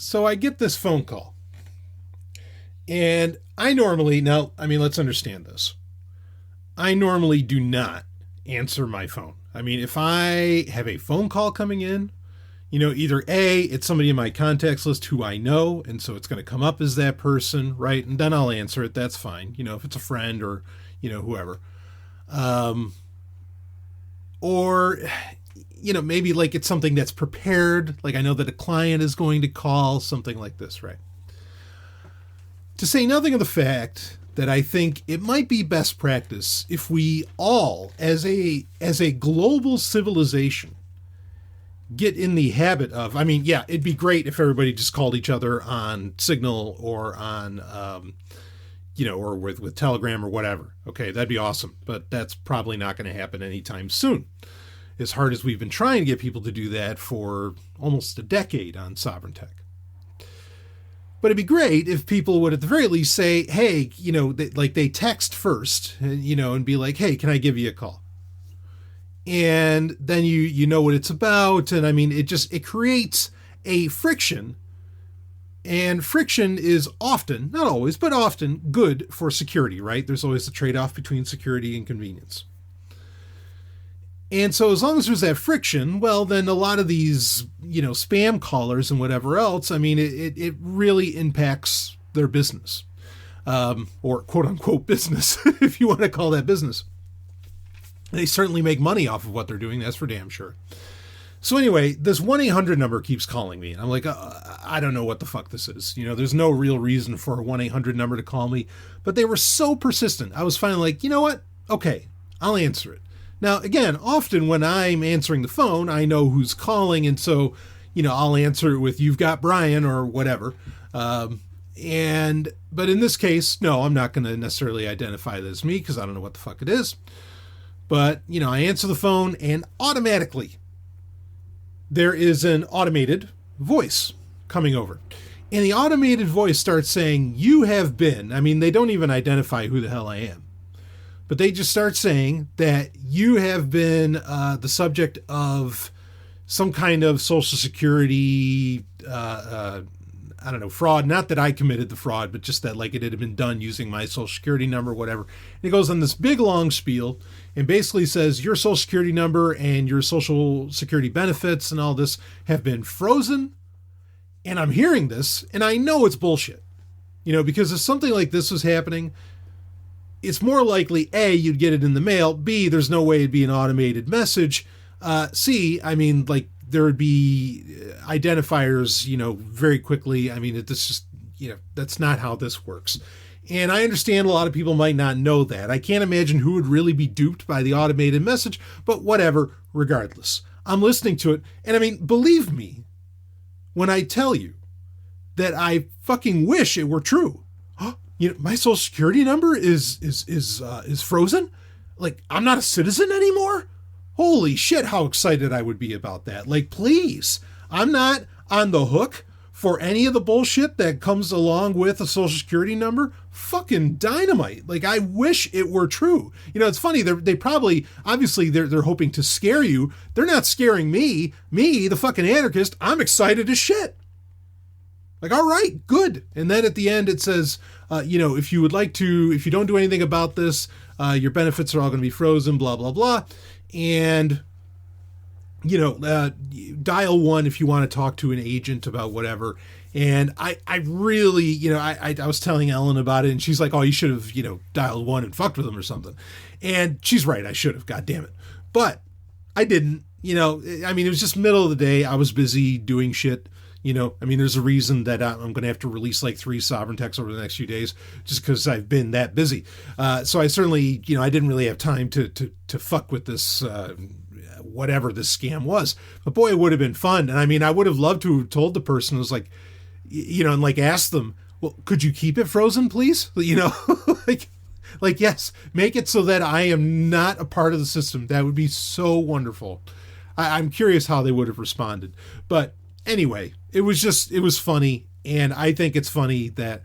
So I get this phone call. And I normally, now, I mean, let's understand this. I normally do not answer my phone. I mean, if I have a phone call coming in, either A, it's somebody in my contacts list who I know, and so it's going to come up as that person, right? And then I'll answer it. That's fine. If it's a friend or, whoever. Or, maybe like it's something that's prepared. Like I know that a client is going to call, something like this, right? To say nothing of the fact that I think it might be best practice if we all, as a global civilization, get in the habit of, it'd be great if everybody just called each other on Signal or on, or with Telegram or whatever. Okay, that'd be awesome. But that's probably not going to happen anytime soon. As hard as we've been trying to get people to do that for almost a decade on Sovereign Tech. But it'd be great if people would at the very least say, hey, they text first, and be like, hey, can I give you a call? And then you know what it's about. And it creates a friction. And friction is often, not always, but often good for security, right? There's always a trade-off between security and convenience. And so as long as there's that friction, well, then a lot of these, spam callers and whatever else, it really impacts their business, or quote unquote business, if you want to call that business. They certainly make money off of what they're doing. That's for damn sure. So anyway, this 1-800 number keeps calling me and I'm like, I don't know what the fuck this is. There's no real reason for a 1-800 number to call me, but they were so persistent. I was finally like, you know what? Okay, I'll answer it. Now, again, often when I'm answering the phone, I know who's calling. And so, I'll answer it with, you've got Brian or whatever. But in this case, no, I'm not going to necessarily identify that as me because I don't know what the fuck it is. But, I answer the phone and automatically there is an automated voice coming over. And the automated voice starts saying, you have been, they don't even identify who the hell I am. But they just start saying that you have been the subject of some kind of Social Security, fraud. Not that I committed the fraud, but just that like it had been done using my Social Security number, whatever. And it goes on this big long spiel and basically says your Social Security number and your Social Security benefits and all this have been frozen. And I'm hearing this and I know it's bullshit, because if something like this was happening, it's more likely, A, you'd get it in the mail. B, there's no way it'd be an automated message. C, there would be identifiers, very quickly. It's just, that's not how this works. And I understand a lot of people might not know that. I can't imagine who would really be duped by the automated message, but whatever, regardless. I'm listening to it. And believe me, when I tell you that I fucking wish it were true. My Social Security number is frozen. Like, I'm not a citizen anymore. Holy shit, how excited I would be about that. Like, please, I'm not on the hook for any of the bullshit that comes along with a Social Security number. Fucking dynamite. Like, I wish it were true. It's funny. They probably, obviously, they're hoping to scare you. They're not scaring me. Me, the fucking anarchist, I'm excited as shit. Like, all right, good. And then at the end it says, if you don't do anything about this, your benefits are all going to be frozen, blah, blah, blah. And, dial 1 if you want to talk to an agent about whatever. And I really, I was telling Ellen about it and she's like, oh, you should have, dialed 1 and fucked with them or something. And she's right. I should have, God damn it. But I didn't, it was just middle of the day. I was busy doing shit. There's a reason that I'm going to have to release like 3 Sovereign Techs over the next few days just because I've been that busy. So I certainly, I didn't really have time to fuck with this, whatever this scam was. But boy, it would have been fun. And I would have loved to have told the person, it was like, and like asked them, well, could you keep it frozen, please? Like, yes, make it so that I am not a part of the system. That would be so wonderful. I'm curious how they would have responded. But anyway, it was funny. And I think it's funny that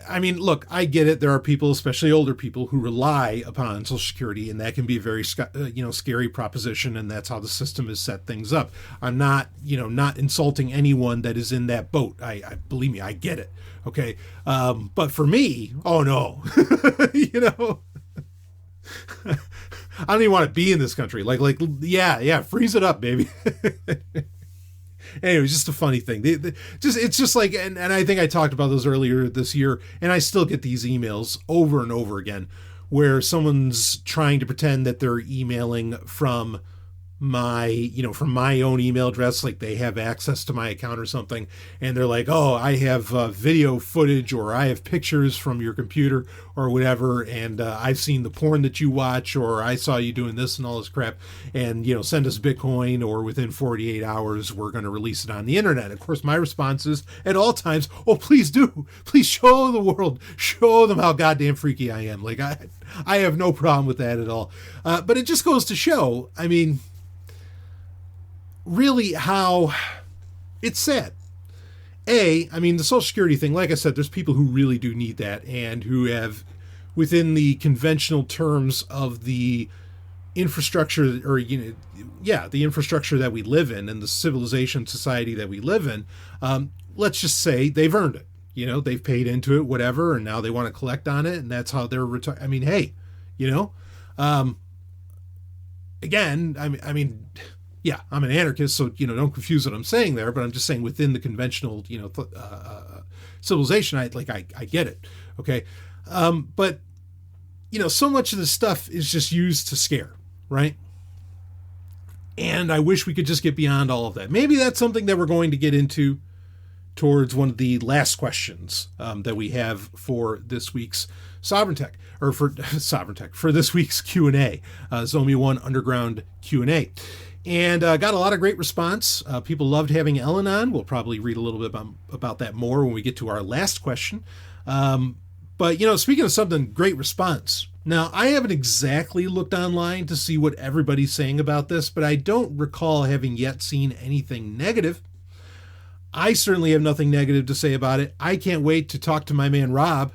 I mean, look, I get it. There are people, especially older people, who rely upon Social Security, and that can be a very, scary proposition, and that's how the system has set things up. I'm not, not insulting anyone that is in that boat. I believe me, I get it. Okay, but for me, oh no, I don't even want to be in this country. Yeah, freeze it up, baby. Anyway, just a funny thing. It's just like, and I think I talked about those earlier this year, and I still get these emails over and over again where someone's trying to pretend that they're emailing from my own email address, like they have access to my account or something, and they're like, oh, I have video footage, or I have pictures from your computer or whatever, and I've seen the porn that you watch, or I saw you doing this and all this crap, and send us Bitcoin, or within 48 hours we're going to release it on the internet. Of course, my response is at all times, oh, please do, please show the world, show them how goddamn freaky I am. Like I have no problem with that at all, but it just goes to show, I mean, really how it's sad. I mean, the Social Security thing, like I said, there's people who really do need that, and who have, within the conventional terms of the infrastructure, or the infrastructure that we live in, and the civilization society that we live in, let's just say they've earned it. They've paid into it, whatever, and now they want to collect on it, and that's how they're retired. I mean, hey, again, I mean, yeah, I'm an anarchist, so, don't confuse what I'm saying there, but I'm just saying within the conventional, civilization, I get it. Okay. But, so much of this stuff is just used to scare, right? And I wish we could just get beyond all of that. Maybe that's something that we're going to get into towards one of the last questions that we have for this week's Sovereign Tech, or for Sovereign Tech, for this week's Q&A, Zomia ONE Underground Q&A. And got a lot of great response. People loved having Ellen on. We'll probably read a little bit about that more when we get to our last question. But, speaking of something, great response. Now, I haven't exactly looked online to see what everybody's saying about this, but I don't recall having yet seen anything negative. I certainly have nothing negative to say about it. I can't wait to talk to my man Rob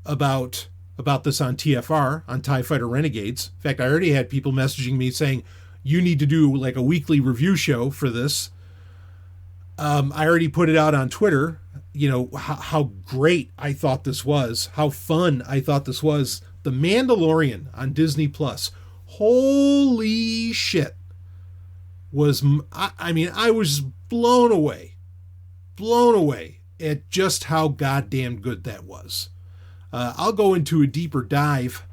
about this on TFR, on TIE Fighter Renegades. In fact, I already had people messaging me saying, you need to do like a weekly review show for this. I already put it out on Twitter, how great I thought this was, how fun I thought this was. The Mandalorian on Disney Plus. Holy shit. I was blown away at just how goddamn good that was. I'll go into a deeper dive,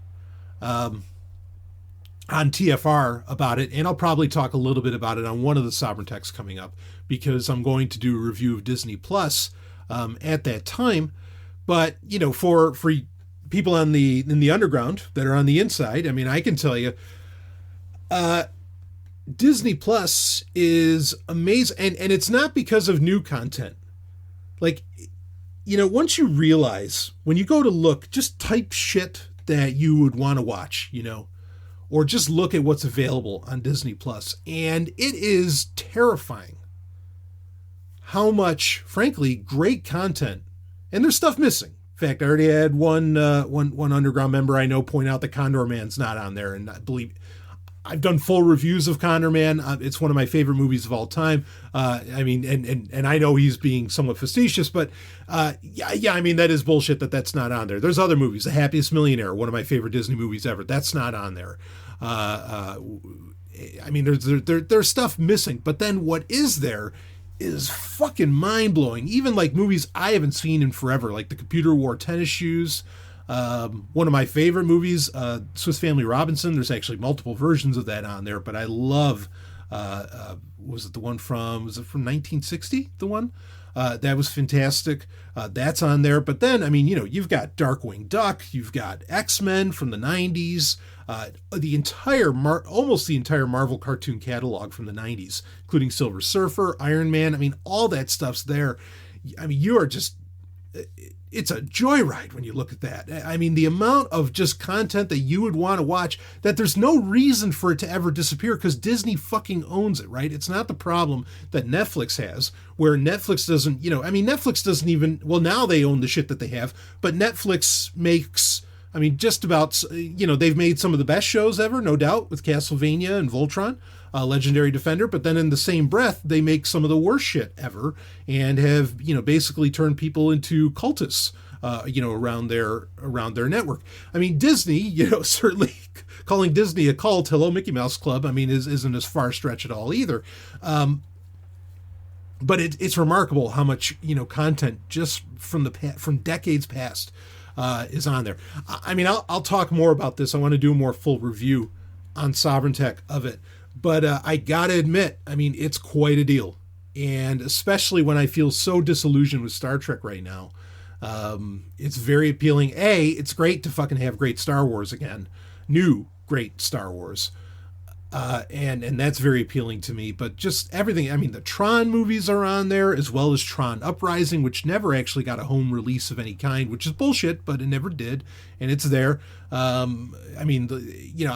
on TFR about it, and I'll probably talk a little bit about it on one of the Sovereign Techs coming up, because I'm going to do a review of Disney Plus at that time. But for people in the underground that are on the inside, I mean, I can tell you, Disney Plus is amazing, and it's not because of new content. Like, once you realize, when you go to look, just type shit that you would want to watch, or just look at what's available on Disney Plus, and it is terrifying how much, frankly, great content, and there's stuff missing. In fact, I already had one underground member I know point out that Condor Man's not on there, and I believe I've done full reviews of Condor Man. It's one of my favorite movies of all time. I mean, and I know he's being somewhat facetious, but yeah, I mean, that is bullshit that's not on there. There's other movies. The Happiest Millionaire, one of my favorite Disney movies ever. That's not on there. I mean, there's stuff missing, but then what is there is fucking mind-blowing. Even like movies I haven't seen in forever, like The Computer Wore Tennis Shoes. One of my favorite movies, Swiss Family Robinson. There's actually multiple versions of that on there, but I love, was it from 1960? The one? That was fantastic. That's on there. But then, I mean, you've got Darkwing Duck, you've got X-Men from the 90s, almost the entire Marvel cartoon catalog from the 90s, including Silver Surfer, Iron Man. I mean, all that stuff's there. I mean, you are just, it's a joyride when you look at that. I mean, the amount of just content that you would want to watch, that there's no reason for it to ever disappear because Disney fucking owns it, right? It's not the problem that Netflix has, where Netflix doesn't, Netflix doesn't even, well, now they own the shit that they have, but Netflix makes, just about, they've made some of the best shows ever, no doubt, with Castlevania and Voltron. Legendary Defender, but then in the same breath, they make some of the worst shit ever and have, basically turned people into cultists, around their network. Disney, certainly calling Disney a cult, hello Mickey Mouse Club, isn't as far stretch at all either. But it's remarkable how much, content just from decades past is on there. I'll talk more about this. I want to do a more full review on Sovereign Tech of it. But I gotta admit, it's quite a deal. And especially when I feel so disillusioned with Star Trek right now, it's very appealing. It's great to fucking have great Star Wars again. New great Star Wars. And that's very appealing to me. But just everything, the Tron movies are on there, as well as Tron Uprising, which never actually got a home release of any kind, which is bullshit, but it never did. And it's there. I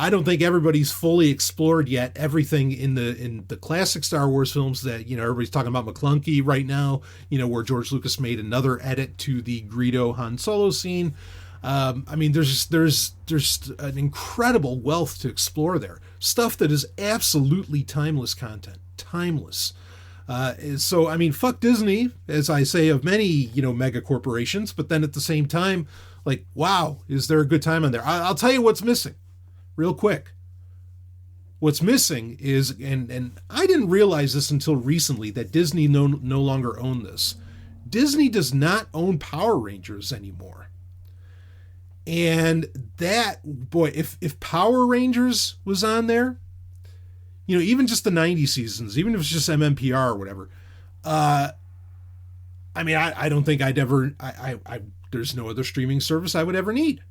don't think everybody's fully explored yet everything in the classic Star Wars films that, everybody's talking about McClunky right now, where George Lucas made another edit to the Greedo Han Solo scene. There's an incredible wealth to explore there. Stuff that is absolutely timeless content. Timeless. Fuck Disney, as I say of many, mega corporations, but then at the same time, like, wow, is there a good time on there? I'll tell you what's missing, real quick. What's missing is, and I didn't realize this until recently, that Disney no longer owned this. Disney does not own Power Rangers anymore. And that, boy, if Power Rangers was on there, even just the 90 seasons, even if it's just MMPR or whatever, I don't think I'd ever, there's no other streaming service I would ever need,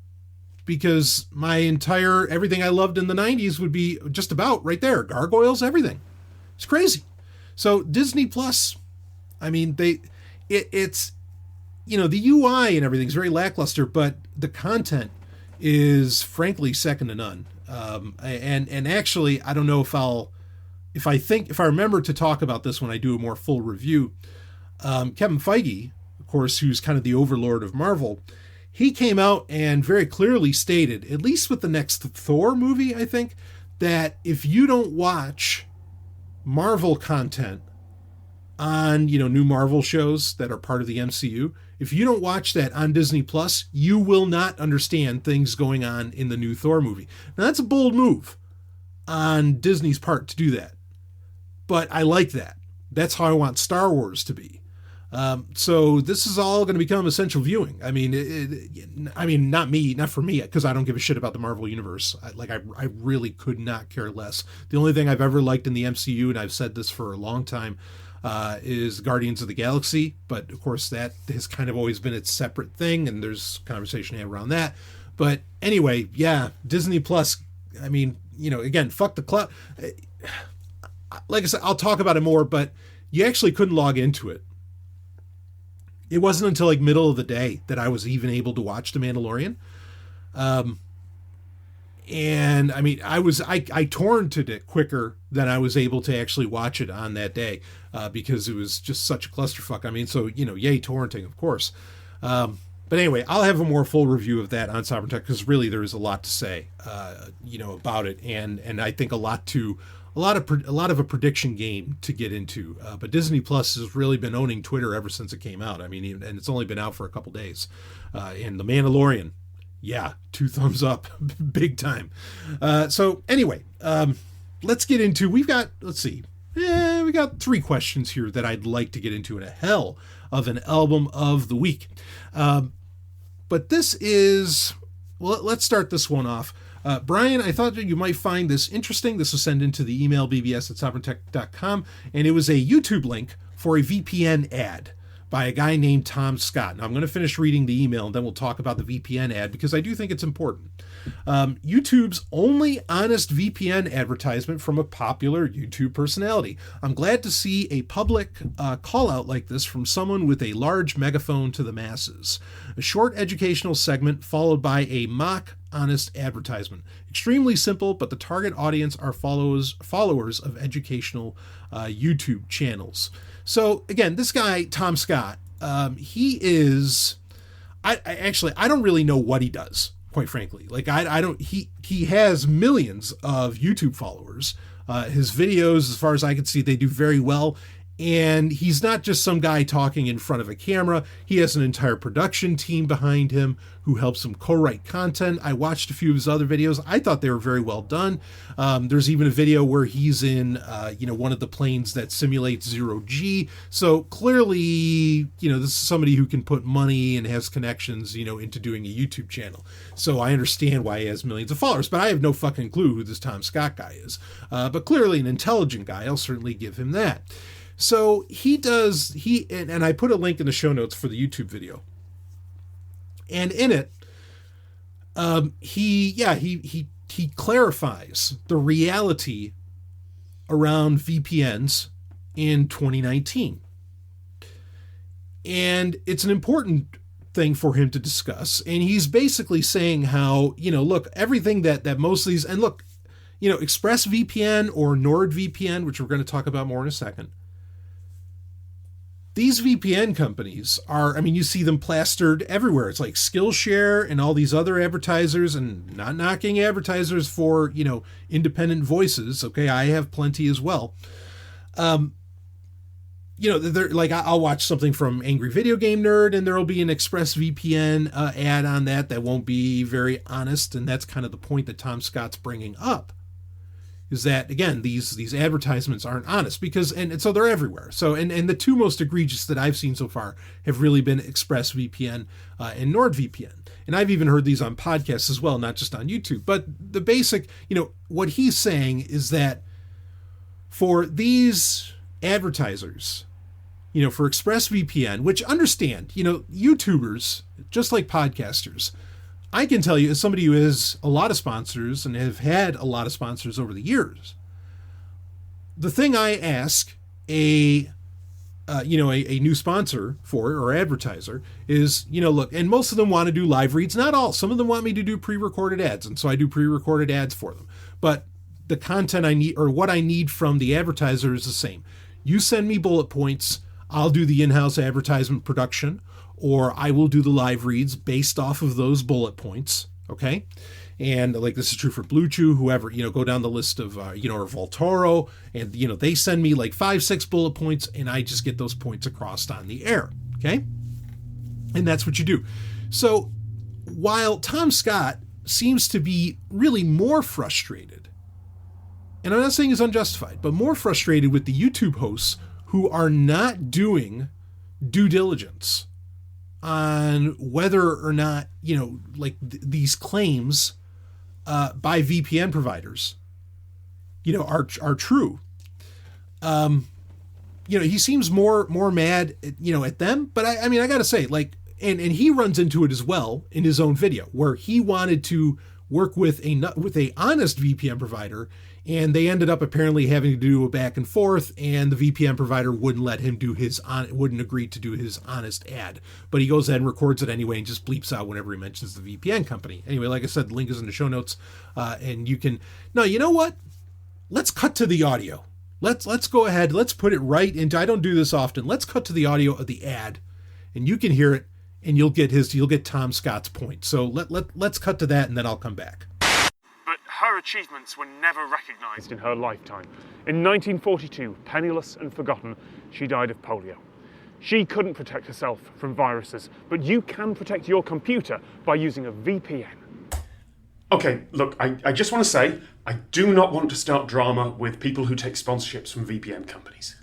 because everything I loved in the 90s would be just about right there. Gargoyles, everything. It's crazy. So Disney Plus, it's, the UI and everything's very lackluster, but the content is frankly second to none. And actually, I don't know if I remember to talk about this when I do a more full review. Kevin Feige, of course, who's kind of the overlord of Marvel, he came out and very clearly stated, at least with the next Thor movie, I think, that if you don't watch Marvel content on, new Marvel shows that are part of the MCU, if you don't watch that on Disney Plus, you will not understand things going on in the new Thor movie. Now, that's a bold move on Disney's part to do that, but I like that. That's how I want Star Wars to be. So this is all going to become essential viewing. Not for me, because I don't give a shit about the Marvel Universe. I really could not care less. The only thing I've ever liked in the MCU, and I've said this for a long time, is Guardians of the Galaxy, but of course that has kind of always been its separate thing, and there's conversation around that. But anyway, yeah, Disney Plus, again, fuck the cloud. Like I said, I'll talk about it more, but you actually couldn't log into it. It wasn't until like middle of the day that I was even able to watch The Mandalorian. And I torrented it quicker than I was able to actually watch it on that day, because it was just such a clusterfuck. Yay torrenting, of course. But anyway, I'll have a more full review of that on Sovereign Tech, because really there is a lot to say, about it, and I think a lot of a prediction game to get into. But Disney Plus has really been owning Twitter ever since it came out. And it's only been out for a couple days. And The Mandalorian. Yeah, 2 thumbs up, big time. So anyway, let's get into, we got 3 questions here that I'd like to get into, in a hell of an album of the week. But this is, well, let's start this one off. Brian, I thought that you might find this interesting. This was sent into the email bbs@sovereigntech.com, and it was a YouTube link for a VPN ad. by a guy named Tom Scott. Now, I'm going to finish reading the email and then we'll talk about the VPN ad because I do think it's important. YouTube's only honest VPN advertisement from a popular YouTube personality. I'm glad to see a public call out like this from someone with a large megaphone to the masses. A short educational segment followed by a mock honest advertisement. Extremely simple, but the target audience are followers of educational YouTube channels. So again, this guy, Tom Scott, he is, I don't really know what he does, quite frankly. Like he has millions of YouTube followers. His videos, as far as I can see, they do very well. And he's not just some guy talking in front of a camera. He has an entire production team behind him who helps him co-write content. I watched a few of his other videos. I thought they were very well done. There's even a video where he's in, one of the planes that simulates 0G. So clearly, this is somebody who can put money and has connections, into doing a YouTube channel. So I understand why he has millions of followers, but I have no fucking clue who this Tom Scott guy is. But clearly an intelligent guy. I'll certainly give him that. So and I put a link in the show notes for the YouTube video. And in it, he clarifies the reality around VPNs in 2019. And it's an important thing for him to discuss. And he's basically saying how, look, everything that most of these, and look, ExpressVPN or NordVPN, which we're going to talk about more in a second. These VPN companies are, you see them plastered everywhere. It's like Skillshare and all these other advertisers, and not knocking advertisers for, independent voices. Okay, I have plenty as well. They're like, I'll watch something from Angry Video Game Nerd and there'll be an ExpressVPN ad on that won't be very honest. And that's kind of the point that Tom Scott's bringing up. Is that, again, these advertisements aren't honest because, and so they're everywhere. So, and the two most egregious that I've seen so far have really been ExpressVPN and NordVPN. And I've even heard these on podcasts as well, not just on YouTube. But the basic, what he's saying is that for these advertisers, for ExpressVPN, which understand, YouTubers, just like podcasters, I can tell you, as somebody who has a lot of sponsors and have had a lot of sponsors over the years, the thing I ask a new sponsor for or advertiser is, look, and most of them want to do live reads, not all. Some of them want me to do pre-recorded ads, and so I do pre-recorded ads for them. But the content I need or what I need from the advertiser is the same. You send me bullet points, I'll do the in-house advertisement production, or I will do the live reads based off of those bullet points, okay? And like this is true for Blue Chew, whoever, go down the list of, or Voltoro, and, they send me like 5-6 bullet points, and I just get those points across on the air, okay? And that's what you do. So while Tom Scott seems to be really more frustrated, and I'm not saying it's unjustified, but more frustrated with the YouTube hosts who are not doing due diligence on whether or not, these claims by VPN providers, are true. He seems more mad, at them. But I got to say, and he runs into it as well in his own video where he wanted to work with a honest VPN provider, and they ended up apparently having to do a back and forth, and the VPN provider wouldn't let him wouldn't agree to do his honest ad. But he goes ahead and records it anyway and just bleeps out whenever he mentions the VPN company. Anyway, like I said, the link is in the show notes, and you can. Now, you know what? Let's cut to the audio. Let's go ahead. Let's put it right into. I don't do this often. Let's cut to the audio of the ad, and you can hear it, and you'll get Tom Scott's point. So let's cut to that, and then I'll come back. Her achievements were never recognised in her lifetime. In 1942, penniless and forgotten, she died of polio. She couldn't protect herself from viruses, but you can protect your computer by using a VPN. Okay, look, I just want to say, I do not want to start drama with people who take sponsorships from VPN companies.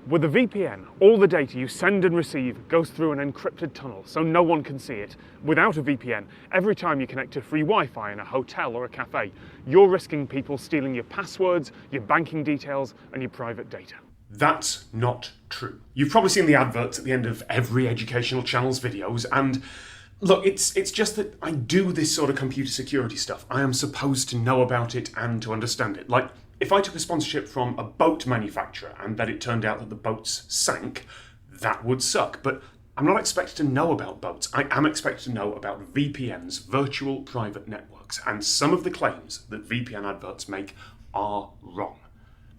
With a VPN, all the data you send and receive goes through an encrypted tunnel, so no one can see it. Without a VPN, every time you connect to free Wi-Fi in a hotel or a cafe, you're risking people stealing your passwords, your banking details, and your private data. That's not true. You've probably seen the adverts at the end of every educational channel's videos, and look, it's just that I do this sort of computer security stuff. I am supposed to know about it and to understand it. Like, if I took a sponsorship from a boat manufacturer and then it turned out that the boats sank, that would suck. But I'm not expected to know about boats. I am expected to know about VPNs, virtual private networks, and some of the claims that VPN adverts make are wrong.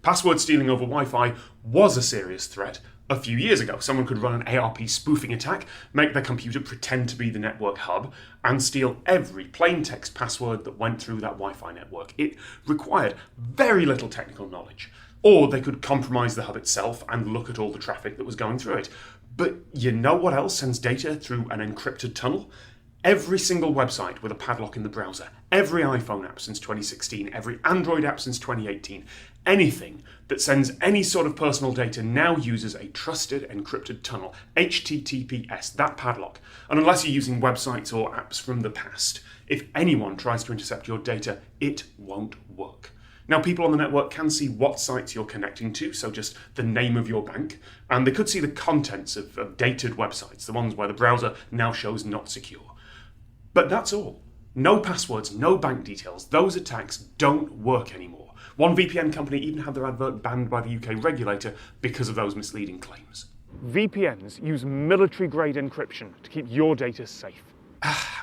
Password stealing over Wi-Fi was a serious threat a few years ago. Someone could run an ARP spoofing attack, make their computer pretend to be the network hub, and steal every plain text password that went through that Wi-Fi network. It required very little technical knowledge. Or they could compromise the hub itself and look at all the traffic that was going through it. But you know what else sends data through an encrypted tunnel? Every single website with a padlock in the browser, every iPhone app since 2016, every Android app since 2018, anything that sends any sort of personal data now uses a trusted encrypted tunnel, HTTPS, that padlock. And unless you're using websites or apps from the past, if anyone tries to intercept your data, it won't work. Now, people on the network can see what sites you're connecting to, so just the name of your bank, and they could see the contents of dated websites, the ones where the browser now shows not secure. But that's all. No passwords, no bank details. Those attacks don't work anymore. One VPN company even had their advert banned by the UK regulator because of those misleading claims. VPNs use military-grade encryption to keep your data safe.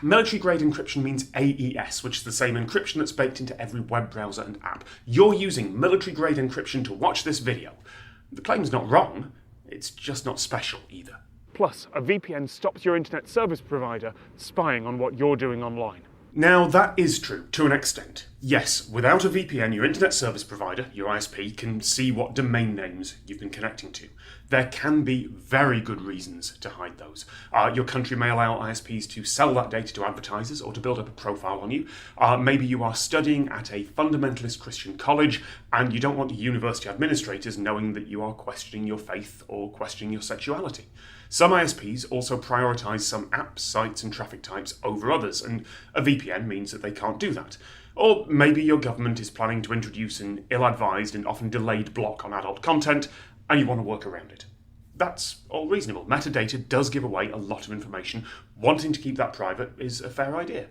Military-grade encryption means AES, which is the same encryption that's baked into every web browser and app. You're using military-grade encryption to watch this video. The claim's not wrong, it's just not special either. Plus, a VPN stops your internet service provider spying on what you're doing online. Now, that is true, to an extent. Yes, without a VPN, your internet service provider, your ISP, can see what domain names you've been connecting to. There can be very good reasons to hide those. Your country may allow ISPs to sell that data to advertisers or to build up a profile on you. Maybe you are studying at a fundamentalist Christian college and you don't want university administrators knowing that you are questioning your faith or questioning your sexuality. Some ISPs also prioritise some apps, sites and traffic types over others, and a VPN means that they can't do that. Or maybe your government is planning to introduce an ill-advised and often delayed block on adult content, and you want to work around it. That's all reasonable. Metadata does give away a lot of information. Wanting to keep that private is a fair idea.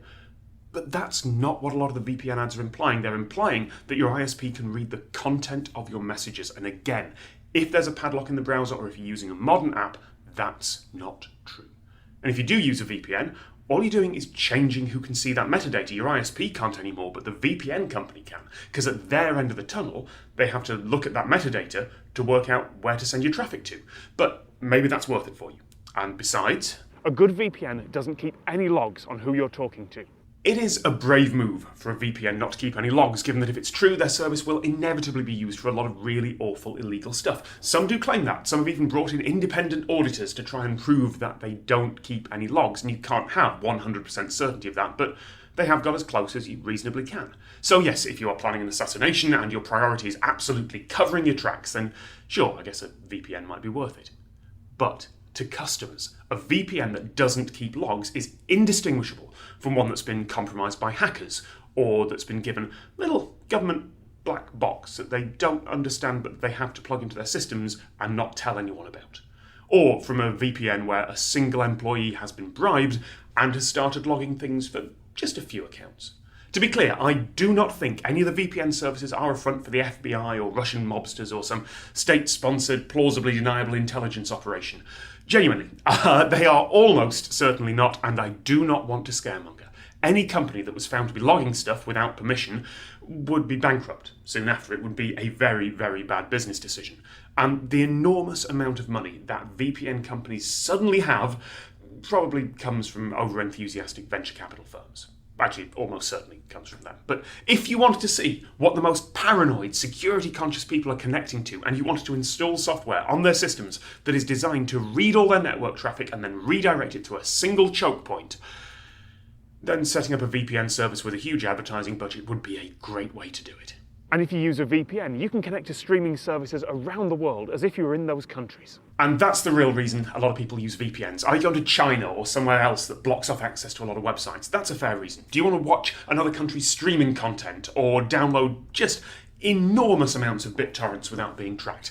But that's not what a lot of the VPN ads are implying. They're implying that your ISP can read the content of your messages. And again, if there's a padlock in the browser or if you're using a modern app, that's not true. And if you do use a VPN, all you're doing is changing who can see that metadata. Your ISP can't anymore, but the VPN company can, because at their end of the tunnel, they have to look at that metadata to work out where to send your traffic to. But maybe that's worth it for you. And besides, a good VPN doesn't keep any logs on who you're talking to. It is a brave move for a VPN not to keep any logs, given that if it's true, their service will inevitably be used for a lot of really awful illegal stuff. Some do claim that. Some have even brought in independent auditors to try and prove that they don't keep any logs, and you can't have 100% certainty of that, but they have got as close as you reasonably can. So yes, if you are planning an assassination and your priority is absolutely covering your tracks, then sure, I guess a VPN might be worth it. But to customers, a VPN that doesn't keep logs is indistinguishable from one that's been compromised by hackers or that's been given a little government black box that they don't understand but they have to plug into their systems and not tell anyone about. Or from a VPN where a single employee has been bribed and has started logging things for just a few accounts. To be clear, I do not think any of the VPN services are a front for the FBI or Russian mobsters or some state-sponsored, plausibly deniable intelligence operation. Genuinely, they are almost certainly not, and I do not want to scaremonger. Any company that was found to be logging stuff without permission would be bankrupt. Soon after, it would be a very, very bad business decision. And the enormous amount of money that VPN companies suddenly have probably comes from over-enthusiastic venture capital firms. Actually, almost certainly comes from them. But if you wanted to see what the most paranoid, security-conscious people are connecting to, and you wanted to install software on their systems that is designed to read all their network traffic and then redirect it to a single choke point, then setting up a VPN service with a huge advertising budget would be a great way to do it. And if you use a VPN, you can connect to streaming services around the world as if you were in those countries. And that's the real reason a lot of people use VPNs. Are you going to China or somewhere else that blocks off access to a lot of websites? That's a fair reason. Do you want to watch another country's streaming content or download just enormous amounts of BitTorrents without being tracked?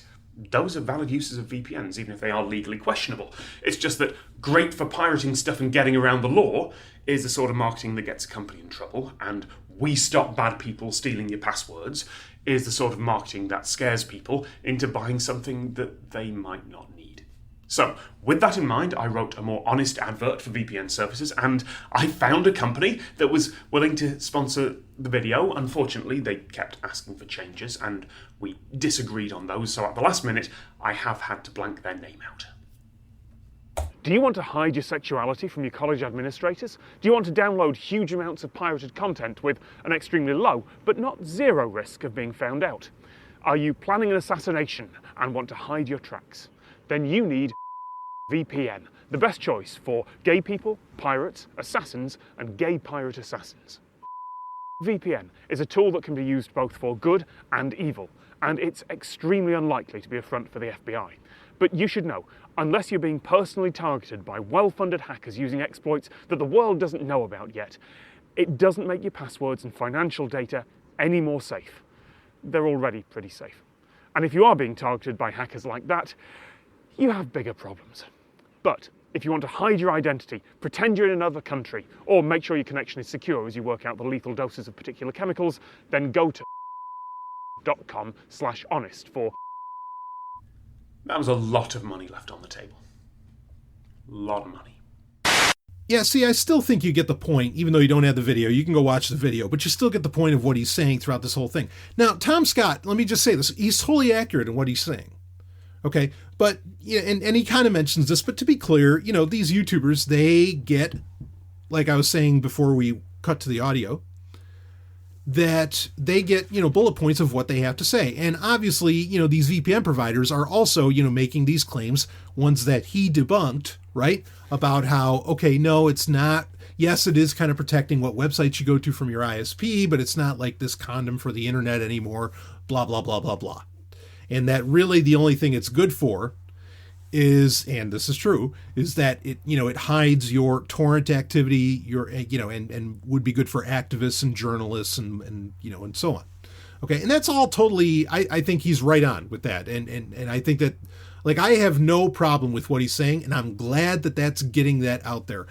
those are valid uses of VPNs, even if they are legally questionable. It's just that great for pirating stuff and getting around the law is the sort of marketing that gets a company in trouble, and we stop bad people stealing your passwords is the sort of marketing that scares people into buying something that they might not need. So, with that in mind, I wrote a more honest advert for VPN services, and I found a company that was willing to sponsor the video. Unfortunately, they kept asking for changes, and we disagreed on those, so at the last minute, I have had to blank their name out. Do you want to hide your sexuality from your college administrators? Do you want to download huge amounts of pirated content with an extremely low, but not zero risk of being found out? Are you planning an assassination and want to hide your tracks? Then you need VPN, the best choice for gay people, pirates, assassins, and gay pirate assassins. VPN is a tool that can be used both for good and evil, and it's extremely unlikely to be a front for the FBI. But you should know, unless you're being personally targeted by well-funded hackers using exploits that the world doesn't know about yet, it doesn't make your passwords and financial data any more safe. They're already pretty safe. And if you are being targeted by hackers like that, you have bigger problems. But if you want to hide your identity, pretend you're in another country, or make sure your connection is secure as you work out the lethal doses of particular chemicals, then go to .com/honest for... That was a lot of money left on the table. A lot of money. Yeah, see, I still think you get the point, even though you don't have the video. You can go watch the video, but you still get the point of what he's saying throughout this whole thing. Now, Tom Scott, let me just say this. He's totally accurate in what he's saying. Okay, but, yeah, and he kind of mentions this, but to be clear, you know, these YouTubers, they get, like I was saying before we cut to the audio, that they get, you know, bullet points of what they have to say. And obviously, you know, these VPN providers are also, you know, making these claims, ones that he debunked, right? About how, okay, no, it's not. Yes, it is kind of protecting what websites you go to from your ISP, but it's not like this condom for the internet anymore, blah, blah, blah, blah, blah. And that really the only thing it's good for is, and this is true, is that it, you know, it hides your torrent activity, your, you know, and would be good for activists and journalists and you know, and so on. Okay. And that's all totally, I think he's right on with that. And I think that, like, I have no problem with what he's saying, and I'm glad that that's getting that out there.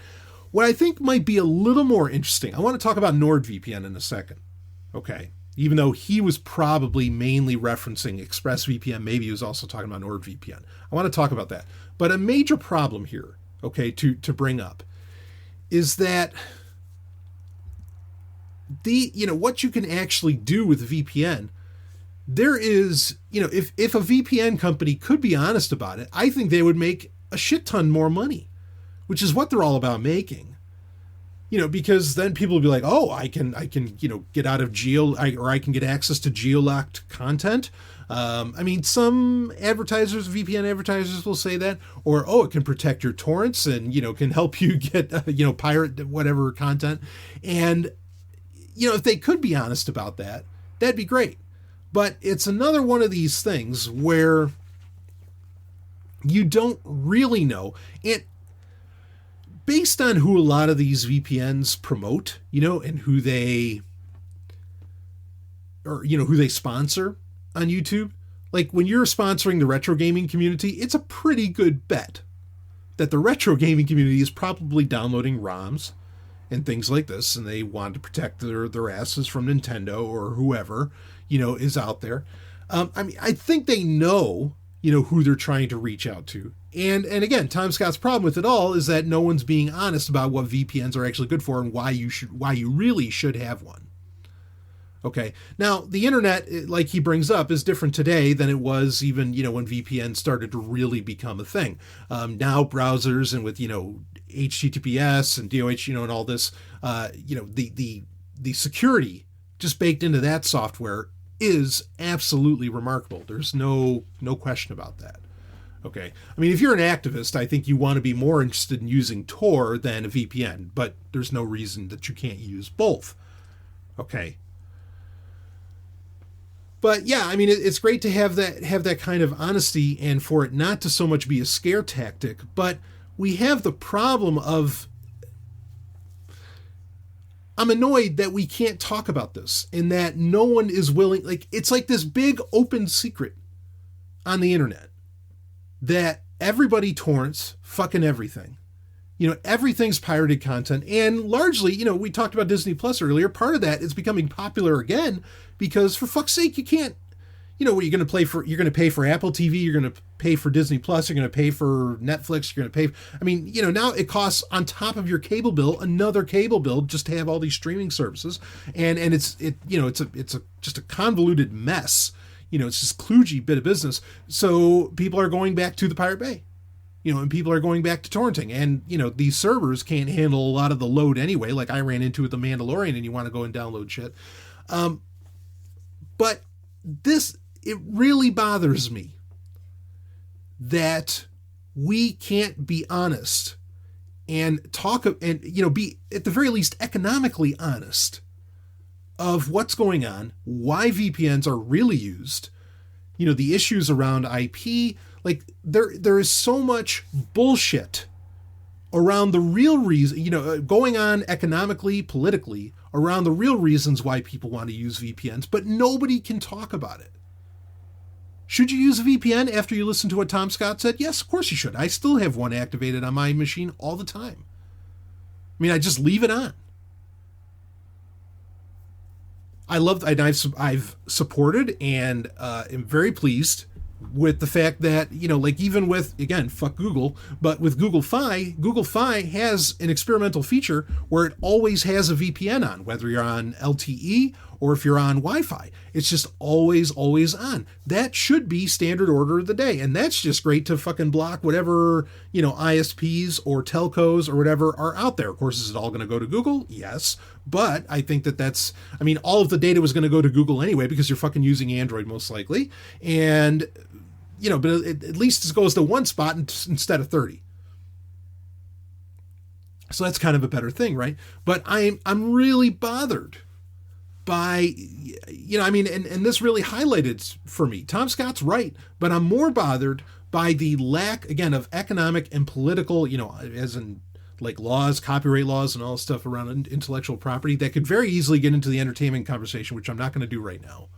What I think might be a little more interesting, I want to talk about NordVPN in a second. Okay. Even though he was probably mainly referencing ExpressVPN, maybe he was also talking about NordVPN. I want to talk about that. But a major problem here, okay, to bring up, is that you know, what you can actually do with VPN, there is, you know, if a VPN company could be honest about it, I think they would make a shit ton more money, which is what they're all about making. You know, because then people will be like, oh, I can, you know, get out of or I can get access to geolocked content. I mean, some advertisers, VPN advertisers will say that, or, oh, it can protect your torrents and, you know, can help you get, you know, pirate whatever content. And, you know, if they could be honest about that, that'd be great. But it's another one of these things where you don't really know. And based on who a lot of these VPNs promote, you know, and who they sponsor on YouTube, like when you're sponsoring the retro gaming community, it's a pretty good bet that the retro gaming community is probably downloading ROMs and things like this, and they want to protect their asses from Nintendo or whoever, you know, is out there. I mean, I think they know, you know, who they're trying to reach out to. And again, Tom Scott's problem with it all is that no one's being honest about what VPNs are actually good for and why you really should have one. Okay. Now, the internet, like he brings up, is different today than it was even, you know, when VPN started to really become a thing. Now browsers and with, you know, HTTPS and DOH, you know, and all this, you know, the security just baked into that software is absolutely remarkable. There's no question about that. Okay. I mean, if you're an activist, I think you want to be more interested in using Tor than a VPN, but there's no reason that you can't use both. Okay. But yeah, I mean, it's great to have that kind of honesty and for it not to so much be a scare tactic, but we have the problem of, I'm annoyed that we can't talk about this and that no one is willing, like, it's like this big open secret. on the internet that everybody torrents fucking everything. Everything's pirated content. And largely, we talked about Disney Plus earlier. Part of that is becoming popular again because, for fuck's sake, you can't, what you're going to play for, you're going to pay for Apple TV, you're going to pay for Disney Plus, you're going to pay for Netflix, you're going to pay, now it costs on top of your cable bill, another cable bill just to have all these streaming services. And it's just a convoluted mess. It's this kludgy bit of business. So people are going back to the Pirate Bay. And people are going back to torrenting. And, these servers can't handle a lot of the load anyway, like I ran into with The Mandalorian, and you want to go and download shit. But it really bothers me that we can't be honest and talk and, be at the very least economically honest of what's going on, why VPNs are really used, the issues around IP. Like there is so much bullshit around the real reason, going on economically, politically, around the real reasons why people want to use VPNs, but nobody can talk about it. Should you use a VPN after you listen to what Tom Scott said? Yes, of course you should. I still have one activated on my machine all the time. I just leave it on. I've supported and am very pleased with the fact that, even with, again, fuck Google, but with Google Fi has an experimental feature where it always has a VPN on, whether you're on LTE or if you're on Wi-Fi. It's just always on. That should be standard order of the day. And that's just great to fucking block whatever, ISPs or telcos or whatever are out there. Of course, is it all going to go to Google? Yes. But I think that's all of the data was going to go to Google anyway, because you're fucking using Android most likely. And, but at least it goes to one spot instead of 30. So that's kind of a better thing, right? But I'm really bothered by, and this really highlighted for me. Tom Scott's right, but I'm more bothered by the lack, again, of economic and political, as in like laws, copyright laws, and all stuff around intellectual property that could very easily get into the entertainment conversation, which I'm not going to do right now.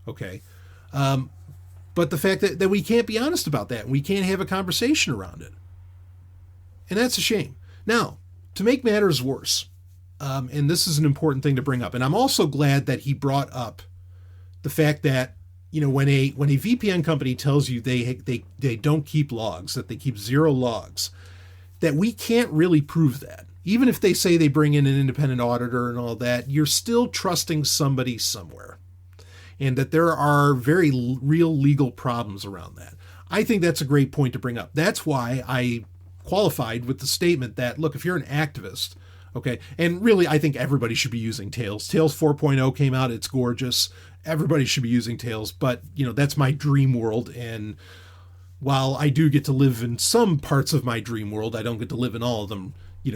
Okay. But the fact that we can't be honest about that, and we can't have a conversation around it. And that's a shame. Now, to make matters worse, and this is an important thing to bring up, and I'm also glad that he brought up the fact that, when a VPN company tells you they don't keep logs, that they keep 0 logs, that we can't really prove that. Even if they say they bring in an independent auditor and all that, you're still trusting somebody somewhere. And that there are very real legal problems around that. I think that's a great point to bring up. That's why I qualified with the statement that, look, if you're an activist, okay, and really I think everybody should be using Tails. Tails 4.0 came out, it's gorgeous. Everybody should be using Tails, but, that's my dream world. And while I do get to live in some parts of my dream world, I don't get to live in all of them,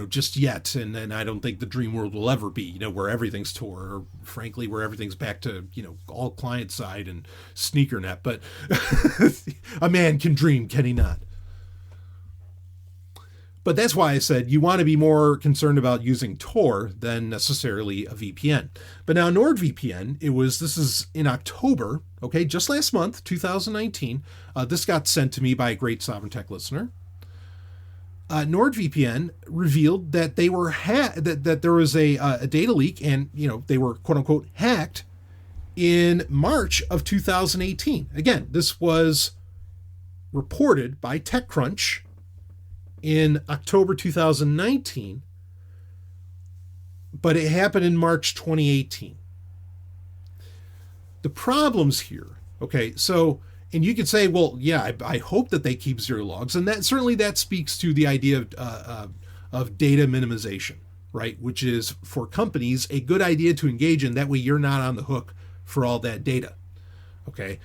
just yet. And then I don't think the dream world will ever be, where everything's Tor, or frankly, where everything's back to, all client side and sneakernet. But a man can dream, can he not? But that's why I said you want to be more concerned about using Tor than necessarily a VPN. But now NordVPN, this is in October, okay, just last month, 2019. This got sent to me by a great Sovereign Tech listener. NordVPN revealed that they were that there was a data leak, and they were quote unquote hacked in March of 2018. Again, this was reported by TechCrunch in October 2019, but it happened in March 2018. The problems here, okay, so, and you could say, well, yeah, I hope that they keep 0 logs, and that speaks to the idea of data minimization, right? Which is, for companies, a good idea to engage in. That way you're not on the hook for all that data, okay?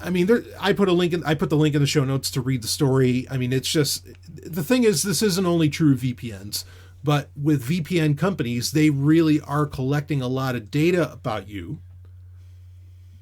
I put the link in the show notes to read the story. It's just, the thing is, this isn't only true of VPNs, but with VPN companies, they really are collecting a lot of data about you.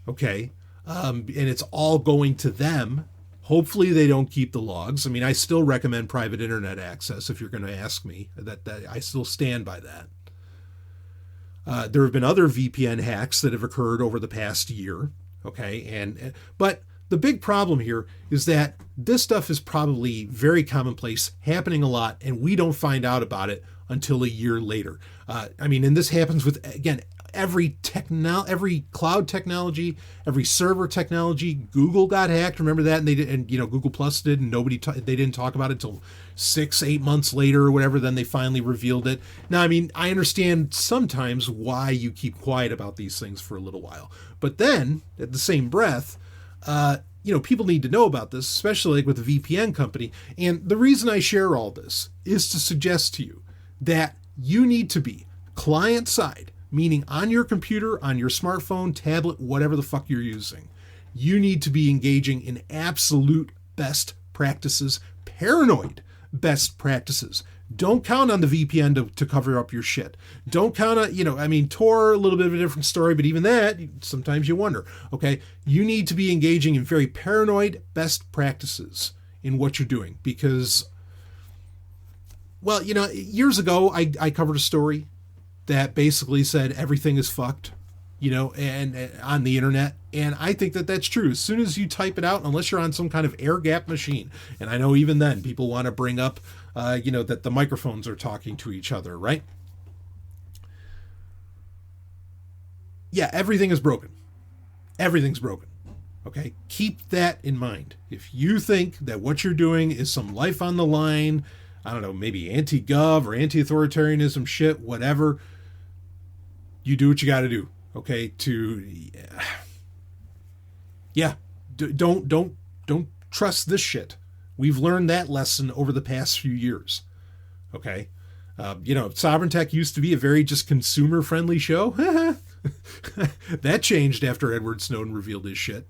Okay. And it's all going to them. Hopefully they don't keep the logs. I still recommend private internet access if you're going to ask me. That I still stand by that. There have been other VPN hacks that have occurred over the past year. Okay. But the big problem here is that this stuff is probably very commonplace, happening a lot, and we don't find out about it until a year later. And this happens with, again, every cloud technology, every server technology. Google got hacked. Remember that? And Google Plus did, and they didn't talk about it until 6-8 months later or whatever. Then they finally revealed it. Now, I understand sometimes why you keep quiet about these things for a little while, but then at the same breath, people need to know about this, especially like with the VPN company. And the reason I share all this is to suggest to you that you need to be client side, meaning on your computer, on your smartphone, tablet, whatever the fuck you're using. You need to be engaging in absolute best practices, paranoid best practices. Don't count on the VPN to cover up your shit. Don't count on, Tor, a little bit of a different story, but even that, sometimes you wonder, okay? You need to be engaging in very paranoid best practices in what you're doing because, years ago, I covered a story that basically said everything is fucked, and on the internet. And I think that that's true. As soon as you type it out, unless you're on some kind of air gap machine, and I know even then people want to bring up, that the microphones are talking to each other, right? Yeah, everything is broken. Everything's broken. Okay? Keep that in mind. If you think that what you're doing is some life on the line, I don't know, maybe anti-gov or anti-authoritarianism shit, whatever, you do what you got to do. Okay? Don't trust this shit. We've learned that lesson over the past few years. Okay? Sovereign Tech used to be a very just consumer-friendly show. That changed after Edward Snowden revealed his shit.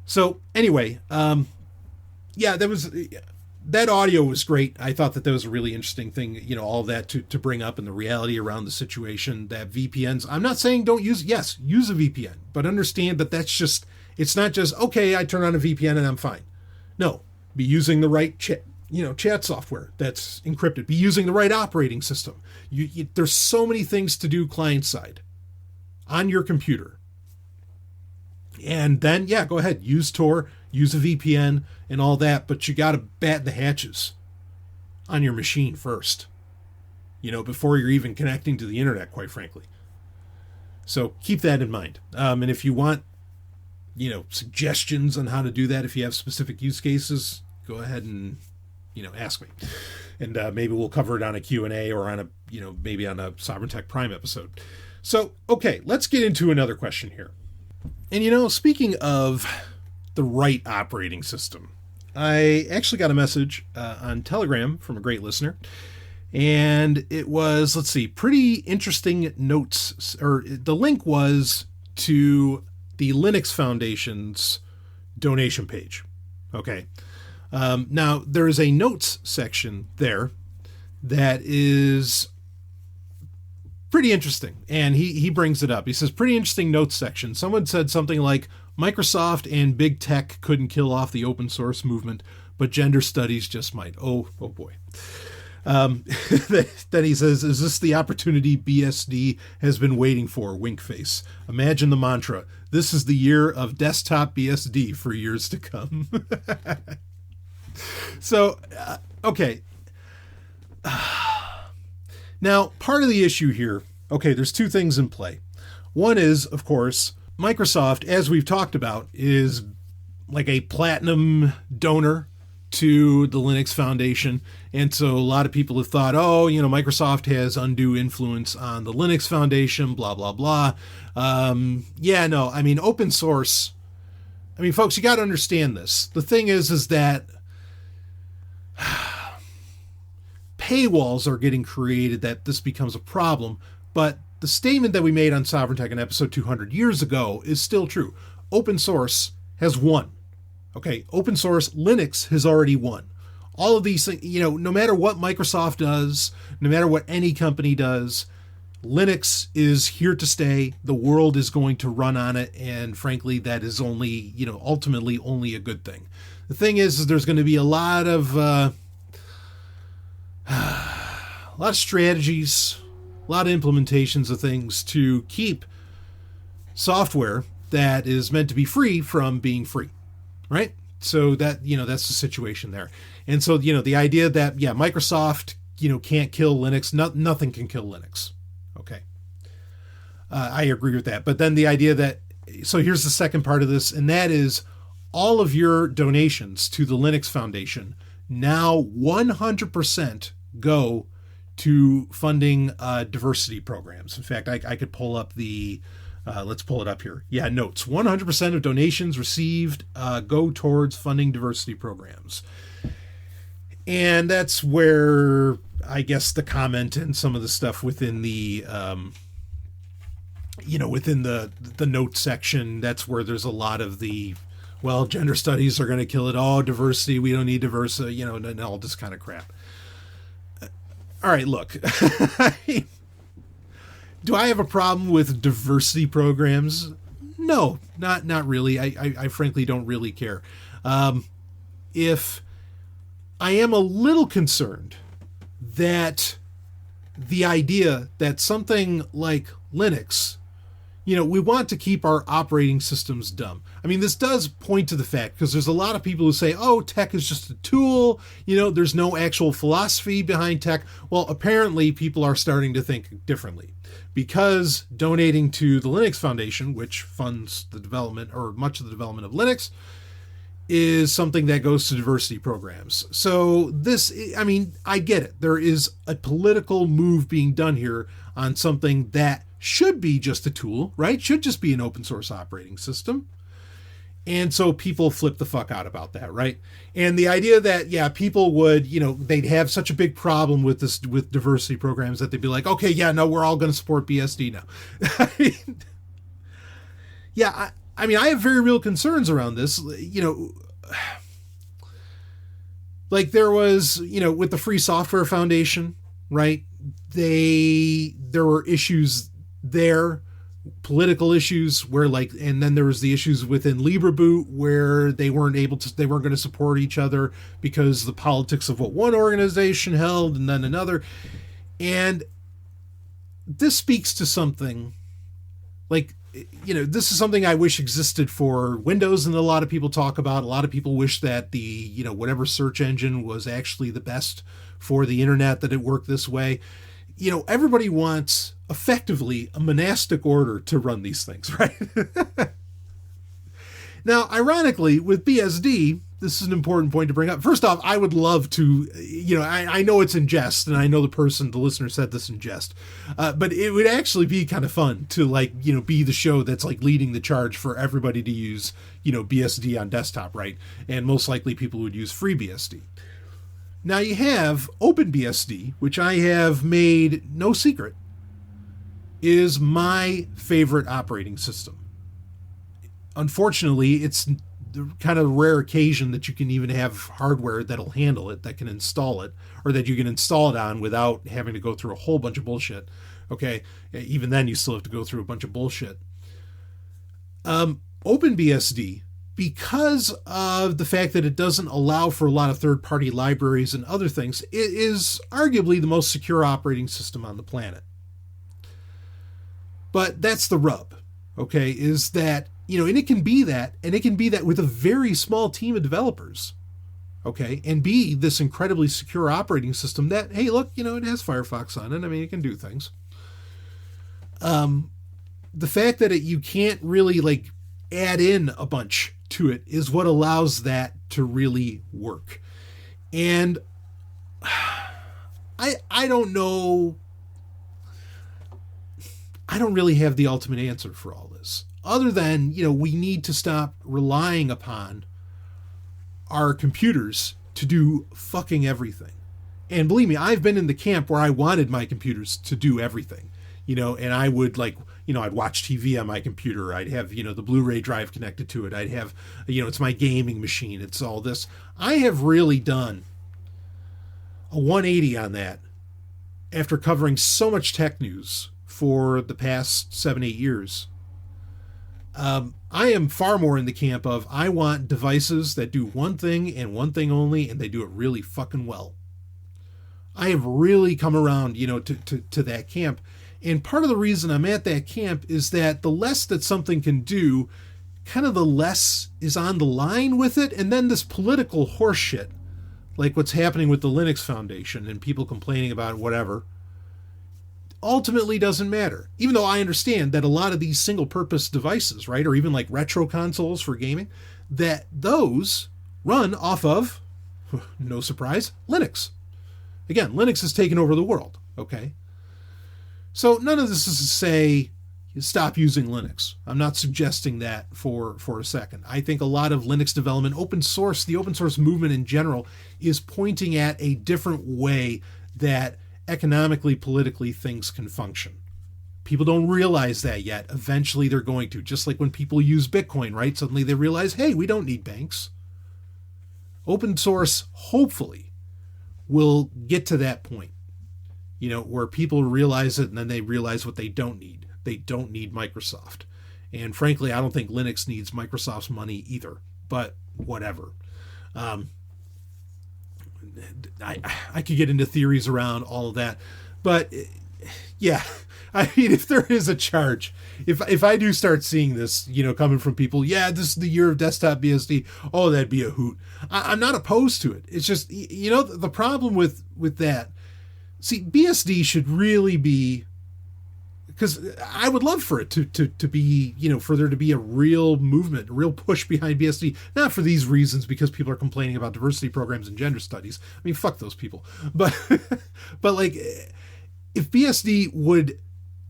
So, anyway, that audio was great. I thought that was a really interesting thing, all of that to bring up and the reality around the situation that VPNs, I'm not saying don't use a VPN, but understand that it's not just, okay, I turn on a VPN and I'm fine. No, be using the right chat software that's encrypted. Be using the right operating system. There's so many things to do client side on your computer. And then, go ahead, use Tor, use a VPN and all that, but you got to bat the hatches on your machine first, before you're even connecting to the internet, quite frankly. So keep that in mind. And if you want, suggestions on how to do that, if you have specific use cases, go ahead and, ask me. And maybe we'll cover it on a Q&A or on a, maybe on a Sovereign Tech Prime episode. So, okay, let's get into another question here. And, speaking of the right operating system, I actually got a message on Telegram from a great listener, and it was, pretty interesting notes, or the link was to the Linux Foundation's donation page. Okay. Now, there is a notes section there that is pretty interesting, and he brings it up. He says, pretty interesting notes section. Someone said something like, Microsoft and big tech couldn't kill off the open source movement, but gender studies just might. Oh boy. Then he says, is this the opportunity BSD has been waiting for? Wink face. Imagine the mantra. This is the year of desktop BSD for years to come. So, okay. Now, part of the issue here, there's two things in play. One is, of course, Microsoft, as we've talked about, is like a platinum donor to the Linux Foundation. And so a lot of people have thought, Microsoft has undue influence on the Linux Foundation, blah, blah, blah. Open source. Folks, you got to understand this. The thing is that paywalls are getting created that this becomes a problem, but the statement that we made on Sovereign Tech in episode 200 years ago is still true. Open source has won. Okay, open source Linux has already won. All of these things, no matter what Microsoft does, no matter what any company does, Linux is here to stay. The world is going to run on it, and frankly, that is only, ultimately only a good thing. The thing is there's going to be a lot of strategies, a lot of implementations of things to keep software that is meant to be free from being free, right? So that, that's the situation there. And so, the idea that, Microsoft, can't kill Linux, nothing can kill Linux. Okay. I agree with that. But then the idea that, so here's the second part of this, and that is all of your donations to the Linux Foundation now 100% go to funding diversity programs. In fact, I could pull up let's pull it up here. Yeah, notes. 100% of donations received go towards funding diversity programs. And that's where I guess the comment and some of the stuff within the within the note section, that's where there's a lot of the, well, gender studies are going to kill it. Oh, diversity, we don't need diversity, and all this kind of crap. All right, look. Do I have a problem with diversity programs? No, not really. I frankly don't really care. If I am a little concerned that the idea that something like Linux, we want to keep our operating systems dumb. I mean, this does point to the fact, because there's a lot of people who say, oh, tech is just a tool, there's no actual philosophy behind tech. Well, apparently people are starting to think differently, because donating to the Linux Foundation, which funds the development or much of the development of Linux, is something that goes to diversity programs. So this, I mean, I get it. There is a political move being done here on something that should be just a tool, right? Should just be an open source operating system. And so people flip the fuck out about that, right? And the idea that, people would, they'd have such a big problem with this, with diversity programs, that they'd be like, okay, no, we're all going to support BSD now. I mean, I have very real concerns around this, like there was, with the Free Software Foundation, right? There were issues there, political issues where and then there was the issues within LibreBoot where they weren't going to support each other because the politics of what one organization held and then another. And this speaks to something this is something I wish existed for Windows, and a lot of people talk about. A lot of people wish that the, whatever search engine was actually the best for the internet, that it worked this way. Everybody wants effectively a monastic order to run these things, right? Now, ironically, with BSD, this is an important point to bring up. First off, I would love to, I know it's in jest, and I know the listener said this in jest, but it would actually be kind of fun to be the show that's leading the charge for everybody to use, BSD on desktop, right? And most likely people would use FreeBSD. Now you have OpenBSD, which I have made no secret, is my favorite operating system. Unfortunately, it's kind of a rare occasion that you can even have hardware that'll handle it, that can install it, or that you can install it on without having to go through a whole bunch of bullshit. Okay, even then you still have to go through a bunch of bullshit. OpenBSD, because of the fact that it doesn't allow for a lot of third-party libraries and other things, it is arguably the most secure operating system on the planet. But that's the rub, okay, is that, and it can be that, and it can be that with a very small team of developers, okay, and be this incredibly secure operating system that, hey, look, it has Firefox on it. I mean, it can do things. The fact that you can't really add in a bunch to it is what allows that to really work. And I don't know. I don't really have the ultimate answer for all this, other than, we need to stop relying upon our computers to do fucking everything. And believe me, I've been in the camp where I wanted my computers to do everything, and I would I'd watch TV on my computer. I'd have, the Blu-ray drive connected to it. I'd have, it's my gaming machine. It's all this. I have really done a 180 on that after covering so much tech news for the past 7-8 years. I am far more in the camp of, I want devices that do one thing and one thing only, and they do it really fucking well. I have really come around, to that camp. And part of the reason I'm at that camp is that the less that something can do, kind of the less is on the line with it. And then this political horseshit, like what's happening with the Linux Foundation and people complaining about whatever, ultimately doesn't matter. Even though I understand that a lot of these single-purpose devices, right, or even like retro consoles for gaming, that those run off of, no surprise, Linux. Again, Linux has taken over the world, okay? So none of this is to say stop using Linux. I'm not suggesting that for a second. I think a lot of Linux development, open source, the open source movement in general, is pointing at a different way that economically, politically, things can function. People don't realize that yet. Eventually they're going to. Just like when people use Bitcoin, right? Suddenly they realize, hey, we don't need banks. Open source, hopefully, will get to that point, where people realize it and then they realize what they don't need. They don't need Microsoft. And frankly, I don't think Linux needs Microsoft's money either, but whatever. I could get into theories around all of that, but yeah, I mean, if there is a charge, if I do start seeing this, coming from people, yeah, this is the year of desktop BSD, oh, that'd be a hoot. I'm not opposed to it. It's just, the problem with that, see, BSD should really be, because I would love for it to be, for there to be a real movement, a real push behind BSD, not for these reasons, because people are complaining about diversity programs and gender studies. I mean, fuck those people. But, but like, if BSD would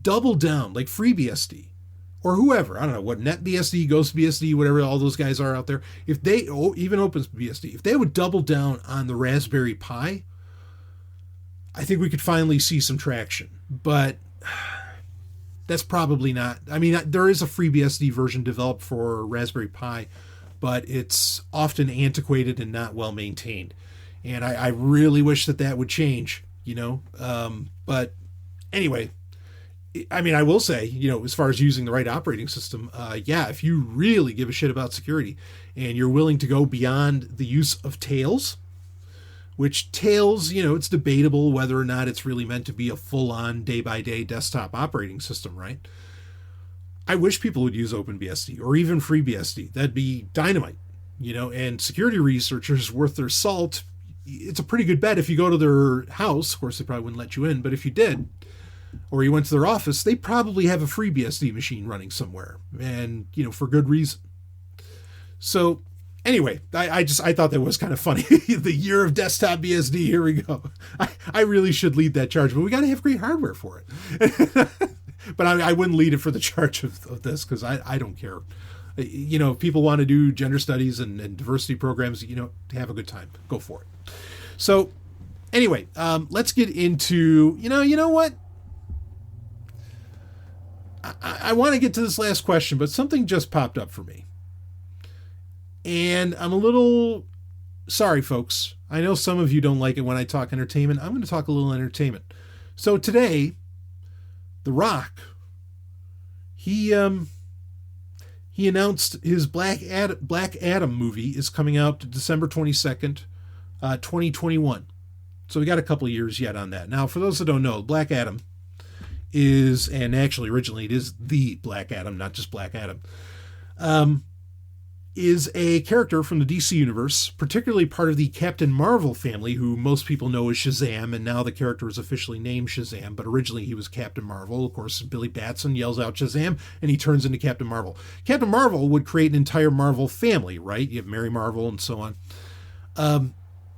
double down, like FreeBSD, or whoever, I don't know, what NetBSD, GhostBSD, whatever all those guys are out there, if they, even OpenBSD, if they would double down on the Raspberry Pi, I think we could finally see some traction. But that's probably not. I mean, there is a FreeBSD version developed for Raspberry Pi, but it's often antiquated and not well maintained. And I really wish that would change, But anyway, I mean, I will say, as far as using the right operating system, if you really give a shit about security and you're willing to go beyond the use of Tails, which Tails, it's debatable whether or not it's really meant to be a full-on day-by-day desktop operating system, right? I wish people would use OpenBSD or even FreeBSD. That'd be dynamite, and security researchers worth their salt. It's a pretty good bet if you go to their house. Of course, they probably wouldn't let you in, but if you did, or you went to their office, they probably have a FreeBSD machine running somewhere, and, for good reason. So, anyway, I thought that was kind of funny. The year of desktop BSD, here we go. I really should lead that charge, but we got to have great hardware for it. But I wouldn't lead it for the charge of this, because I don't care. If people want to do gender studies and diversity programs, to have a good time, go for it. So, anyway, let's get into, you know what? I want to get to this last question, but something just popped up for me. And I'm a little sorry, folks. I know some of you don't like it when I talk entertainment. I'm going to talk a little entertainment. So today, The Rock, he announced his Black Adam movie is coming out December 22nd, 2021. So we got a couple of years yet on that. Now, for those that don't know, Black Adam is, and actually originally it is the Black Adam, not just Black Adam, is a character from the DC universe, particularly part of the Captain Marvel family, who most people know as Shazam, and now the character is officially named Shazam, but originally he was Captain Marvel. Of course, Billy Batson yells out Shazam, and he turns into Captain Marvel. Captain Marvel would create an entire Marvel family, right? You have Mary Marvel and so on.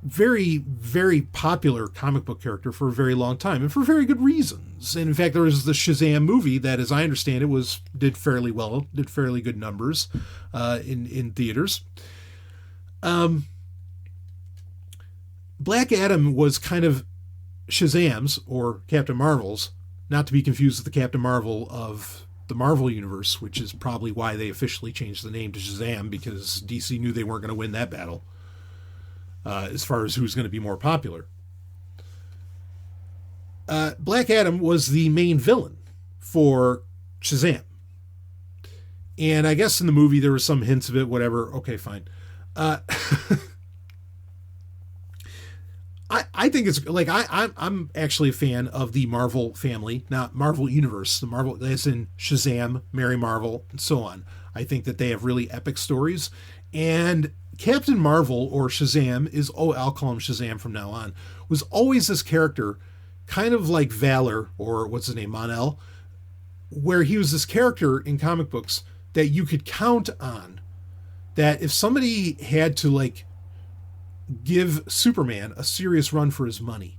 Very, very popular comic book character for a very long time, and for very good reasons. And in fact, there was the Shazam movie that, as I understand it, did fairly well, did fairly good numbers in theaters. Black Adam was kind of Shazam's, or Captain Marvel's, not to be confused with the Captain Marvel of the Marvel Universe, which is probably why they officially changed the name to Shazam, because DC knew they weren't going to win that battle. As far as who's going to be more popular. Black Adam was the main villain for Shazam. And I guess in the movie there were some hints of it, whatever. Okay, fine. I I think it's like I'm actually a fan of the Marvel family, not Marvel Universe. The Marvel, as in Shazam, Mary Marvel, and so on. I think that they have really epic stories. And Captain Marvel, or Shazam, I'll call him Shazam from now on, was always this character, kind of like Valor, or what's his name, Mon-El, where he was this character in comic books that you could count on. That if somebody had to, like, give Superman a serious run for his money,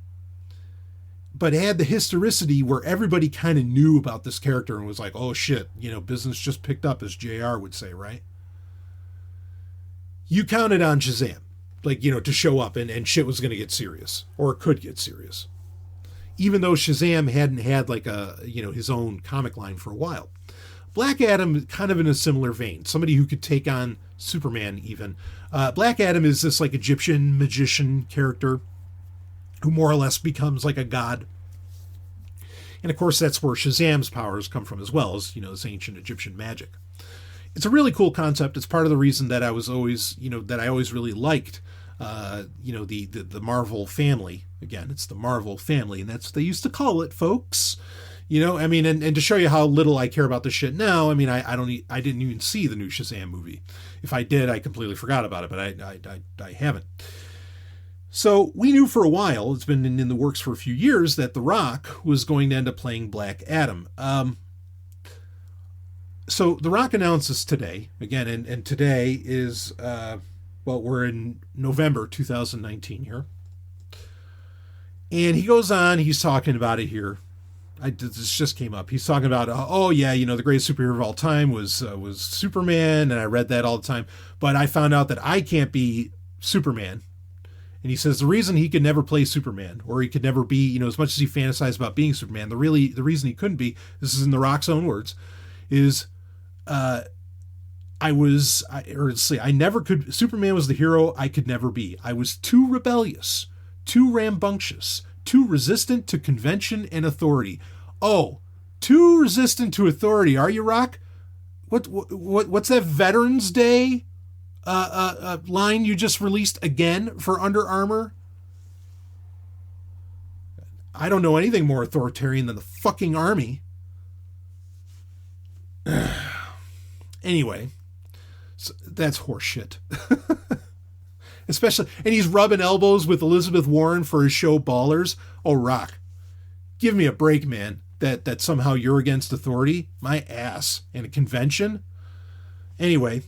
but had the historicity where everybody kind of knew about this character and was like, oh shit, business just picked up, as JR would say, right? You counted on Shazam, like, to show up and shit was going to get serious, or could get serious. Even though Shazam hadn't had like his own comic line for a while. Black Adam, kind of in a similar vein, somebody who could take on Superman even. Black Adam is this like Egyptian magician character who more or less becomes like a god. And of course that's where Shazam's powers come from as well, as, this ancient Egyptian magic. It's a really cool concept. It's part of the reason that I was always, that I always really liked, the Marvel family. Again, it's the Marvel family, and that's what they used to call it, folks. And to show you how little I care about this shit now, I didn't even see the new Shazam movie. If I did, I completely forgot about it, but I haven't. So we knew for a while, it's been in the works for a few years, that The Rock was going to end up playing Black Adam. So The Rock announces today, again, and today is, we're in November 2019 here. And he goes on, he's talking about it here. This just came up. He's talking about, the greatest superhero of all time was Superman, and I read that all the time. But I found out that I can't be Superman. And he says the reason he could never play Superman, or he could never be, as much as he fantasized about being Superman, the reason he couldn't be, this is in The Rock's own words, is I never could. Superman was the hero I could never be. I was too rebellious, too rambunctious, too resistant to convention and authority. Oh, too resistant to authority, are you, Rock? What's that Veterans Day line you just released again for Under Armour? I don't know anything more authoritarian than the fucking army. Anyway, so that's horseshit. Especially, and he's rubbing elbows with Elizabeth Warren for his show Ballers. Oh, Rock, give me a break, man. That somehow you're against authority? My ass. And a convention? Anyway,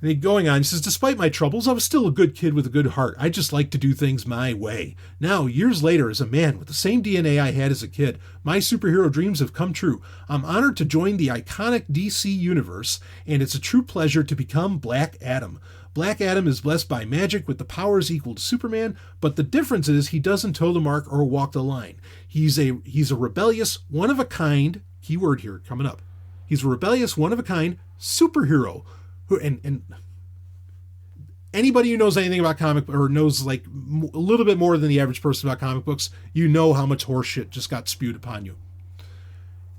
and he going on, he says, despite my troubles, I was still a good kid with a good heart. I just like to do things my way. Now, years later, as a man with the same DNA I had as a kid, my superhero dreams have come true. I'm honored to join the iconic DC universe, and it's a true pleasure to become Black Adam. Black Adam is blessed by magic with the powers equal to Superman, but the difference is he doesn't toe the mark or walk the line. He's a rebellious, one-of-a-kind, key word here coming up, he's a rebellious, one-of-a-kind superhero. Who and anybody who knows anything about comic, or knows like a little bit more than the average person about comic books, you know how much horseshit just got spewed upon you.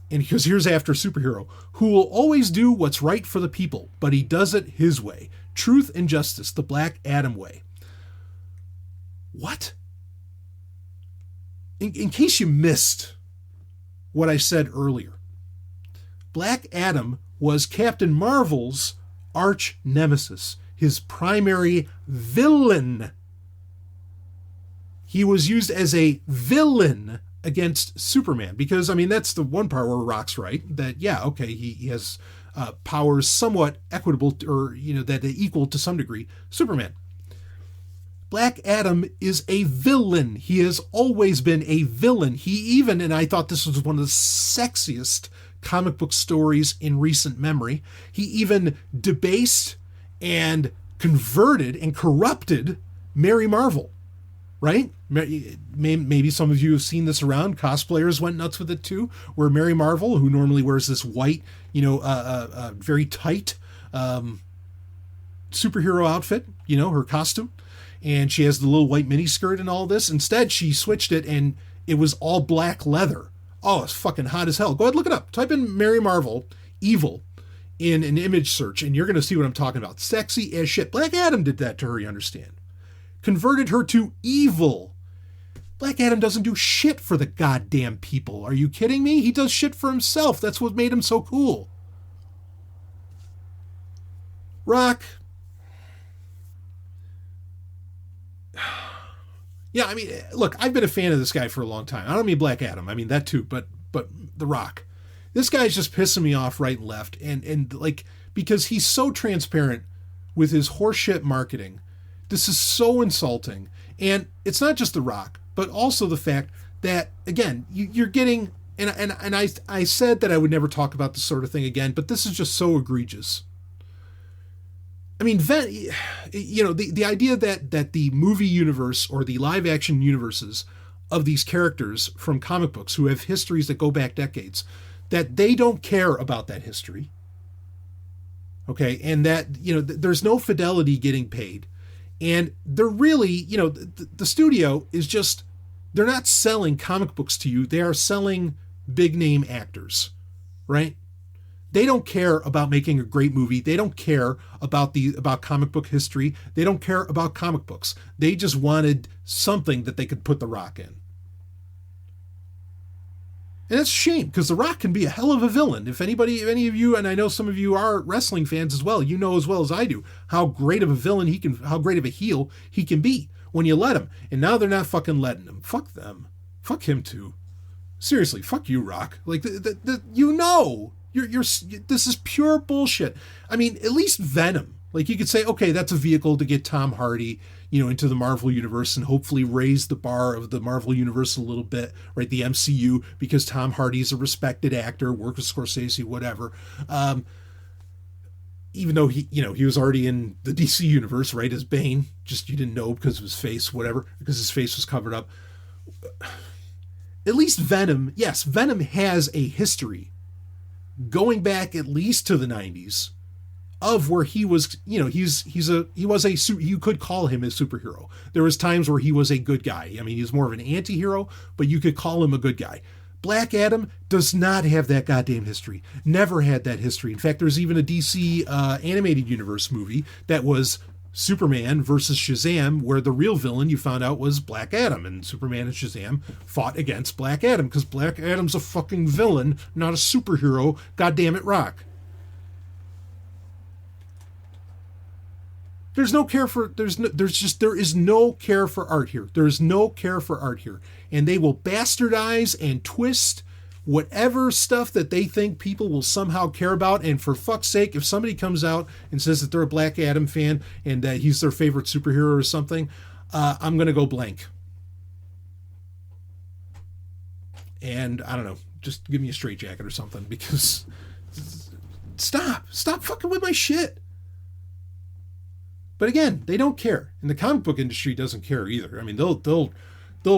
And because here's after superhero, who will always do what's right for the people, but he does it his way. Truth and justice, the Black Adam way. What? In case you missed what I said earlier, Black Adam was Captain Marvel's arch nemesis, his primary villain. He was used as a villain against Superman, because, that's the one part where Rock's right, that, he has powers somewhat equitable, or, that they equal to some degree Superman. Black Adam is a villain. He has always been a villain. He even, and I thought this was one of the sexiest comic book stories in recent memory, he even debased and converted and corrupted Mary Marvel, right? Maybe some of you have seen this around. Cosplayers went nuts with it too, where Mary Marvel, who normally wears this white, very tight superhero outfit, her costume, and she has the little white mini skirt and all this. Instead, she switched it and it was all black leather. Oh, it's fucking hot as hell. Go ahead, look it up. Type in Mary Marvel, evil, in an image search, and you're going to see what I'm talking about. Sexy as shit. Black Adam did that to her, you understand. Converted her to evil. Black Adam doesn't do shit for the goddamn people. Are you kidding me? He does shit for himself. That's what made him so cool. Rock. Yeah, I mean, look, I've been a fan of this guy for a long time. I don't mean Black Adam. I mean that too, but The Rock. This guy's just pissing me off right and left. And like, because he's so transparent with his horseshit marketing. This is so insulting. And it's not just The Rock, but also the fact that, again, you're getting, and I said that I would never talk about this sort of thing again, but this is just so egregious. I mean, the idea that the movie universe or the live action universes of these characters from comic books who have histories that go back decades, that they don't care about that history. Okay. And that, there's no fidelity getting paid. And they're really, the studio is just, they're not selling comic books to you. They are selling big name actors, right? They don't care about making a great movie. They don't care about comic book history. They don't care about comic books. They just wanted something that they could put The Rock in. And it's a shame, because The Rock can be a hell of a villain. If any of you, and I know some of you are wrestling fans as well, you know as well as I do how great of a villain how great of a heel he can be when you let him. And now they're not fucking letting him. Fuck them. Fuck him too. Seriously, fuck you, Rock. Like, this is pure bullshit. I mean, at least Venom. Like, you could say, okay, that's a vehicle to get Tom Hardy, into the Marvel Universe and hopefully raise the bar of the Marvel Universe a little bit, right? The MCU, because Tom Hardy's a respected actor, worked with Scorsese, whatever. Even though he was already in the DC Universe, right, as Bane, just you didn't know because of his face, whatever, because his face was covered up. At least Venom, yes, Venom has a history going back at least to the 90s of where he was, you could call him a superhero. There was times where he was a good guy. I mean, he was more of an anti-hero, but you could call him a good guy. Black Adam does not have that goddamn history. Never had that history. In fact, there's even a DC animated universe movie that was Superman versus Shazam, where the real villain you found out was Black Adam, and Superman and Shazam fought against Black Adam because Black Adam's a fucking villain, not a superhero. God damn it, Rock. There is no care for art here. There is no care for art here. And they will bastardize and twist whatever stuff that they think people will somehow care about. And for fuck's sake, if somebody comes out and says that they're a Black Adam fan and that he's their favorite superhero or something, I'm going to go blank. And I don't know, just give me a straitjacket or something, because stop fucking with my shit. But again, they don't care, and the comic book industry doesn't care either. I mean, they'll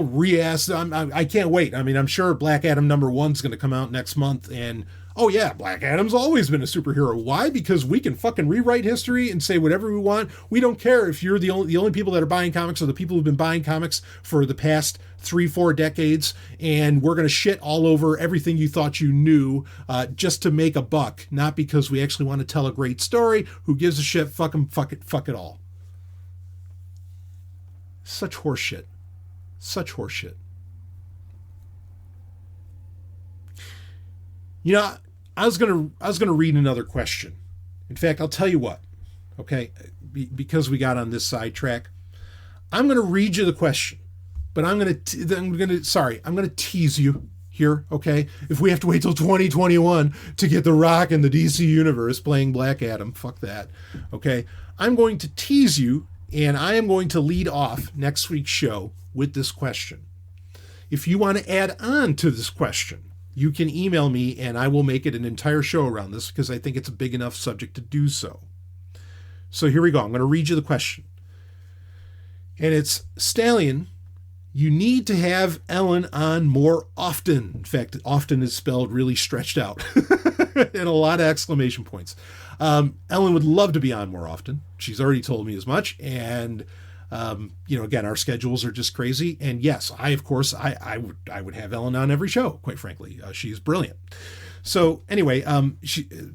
re-ask. I can't wait. I mean, I'm sure Black Adam #1 is going to come out next month, and oh yeah, Black Adam's always been a superhero. Why? Because we can fucking rewrite history and say whatever we want. We don't care if you're the only people that are buying comics are the people who've been buying comics for the past 3-4 decades, and we're going to shit all over everything you thought you knew just to make a buck, not because we actually want to tell a great story. Who gives a shit? Fuck it all. Such horseshit. Such horseshit. I was gonna read another question. In fact, I'll tell you what. Okay, because we got on this sidetrack, I'm gonna read you the question, but I'm gonna tease you here. Okay, if we have to wait till 2021 to get The Rock in the DC universe playing Black Adam, fuck that. Okay, I'm going to tease you, and I am going to lead off next week's show with this question. If you want to add on to this question, you can email me and I will make it an entire show around this, because I think it's a big enough subject to do so. So here we go. I'm going to read you the question. And it's, Stallion, you need to have Ellen on more often. In fact, often is spelled really stretched out and a lot of exclamation points. Ellen would love to be on more often. She's already told me as much. And again, our schedules are just crazy. And yes, I would have Ellen on every show, quite frankly. She's brilliant. So anyway,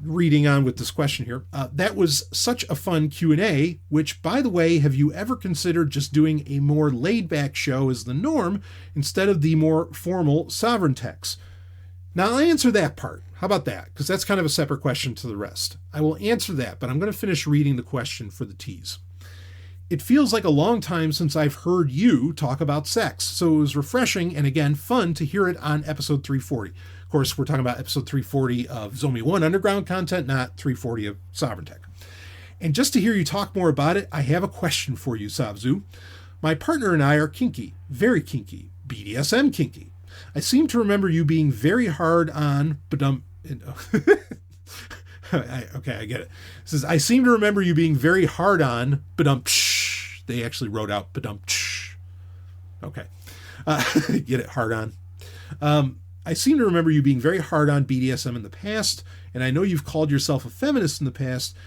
reading on with this question here, that was such a fun Q&A, which, by the way, have you ever considered just doing a more laid-back show as the norm instead of the more formal sovereign techs? Now, I'll answer that part. How about that? Because that's kind of a separate question to the rest. I will answer that, but I'm going to finish reading the question for the tease. It feels like a long time since I've heard you talk about sex, so it was refreshing and, again, fun to hear it on episode 340. Of course, we're talking about episode 340 of Zomia ONE Underground content, not 340 of Sovereign Tech. And just to hear you talk more about it, I have a question for you, Savzu. My partner and I are kinky, very kinky, BDSM kinky. I seem to remember you being very hard on, okay, I get it. It says, I seem to remember you being very hard on, they actually wrote out, okay. Get it, hard on. I seem to remember you being very hard on BDSM in the past, and I know you've called yourself a feminist in the past.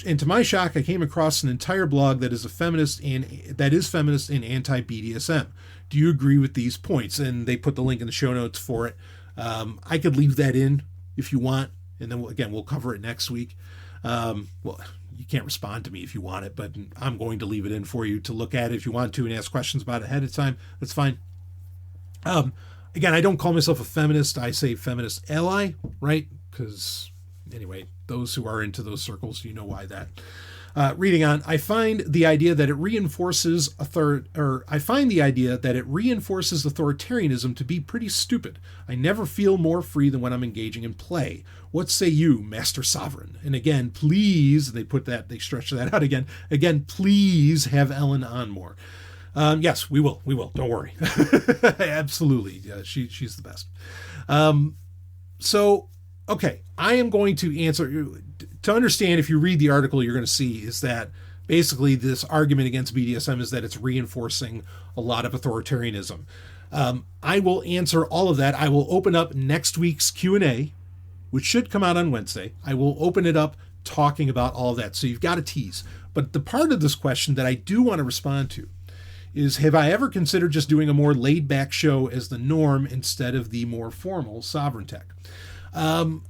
And to my shock, I came across an entire blog that is feminist and anti-BDSM. Do you agree with these points? And they put the link in the show notes for it. I could leave that in if you want, and then we'll cover it next week. Well, you can't respond to me if you want it, but I'm going to leave it in for you to look at if you want to and ask questions about it ahead of time. That's fine. Again, I don't call myself a feminist. I say feminist ally, right? Because anyway, those who are into those circles, you know why that. Reading on, I find the idea that it reinforces authoritarianism to be pretty stupid. I never feel more free than when I'm engaging in play. What say you, Master Sovereign? And again, please, they stretch that out again. Again, please have Ellen on more. Yes, we will. Don't worry. Absolutely. She's the best. So, okay, I am going to answer. To understand, if you read the article, you're going to see is that basically this argument against BDSM is that it's reinforcing a lot of authoritarianism. I will answer all of that. I will open up next week's Q&A, which should come out on Wednesday. I will open it up talking about all of that. So you've got a tease. But the part of this question that I do want to respond to is, have I ever considered just doing a more laid-back show as the norm instead of the more formal Sovereign Tech? You're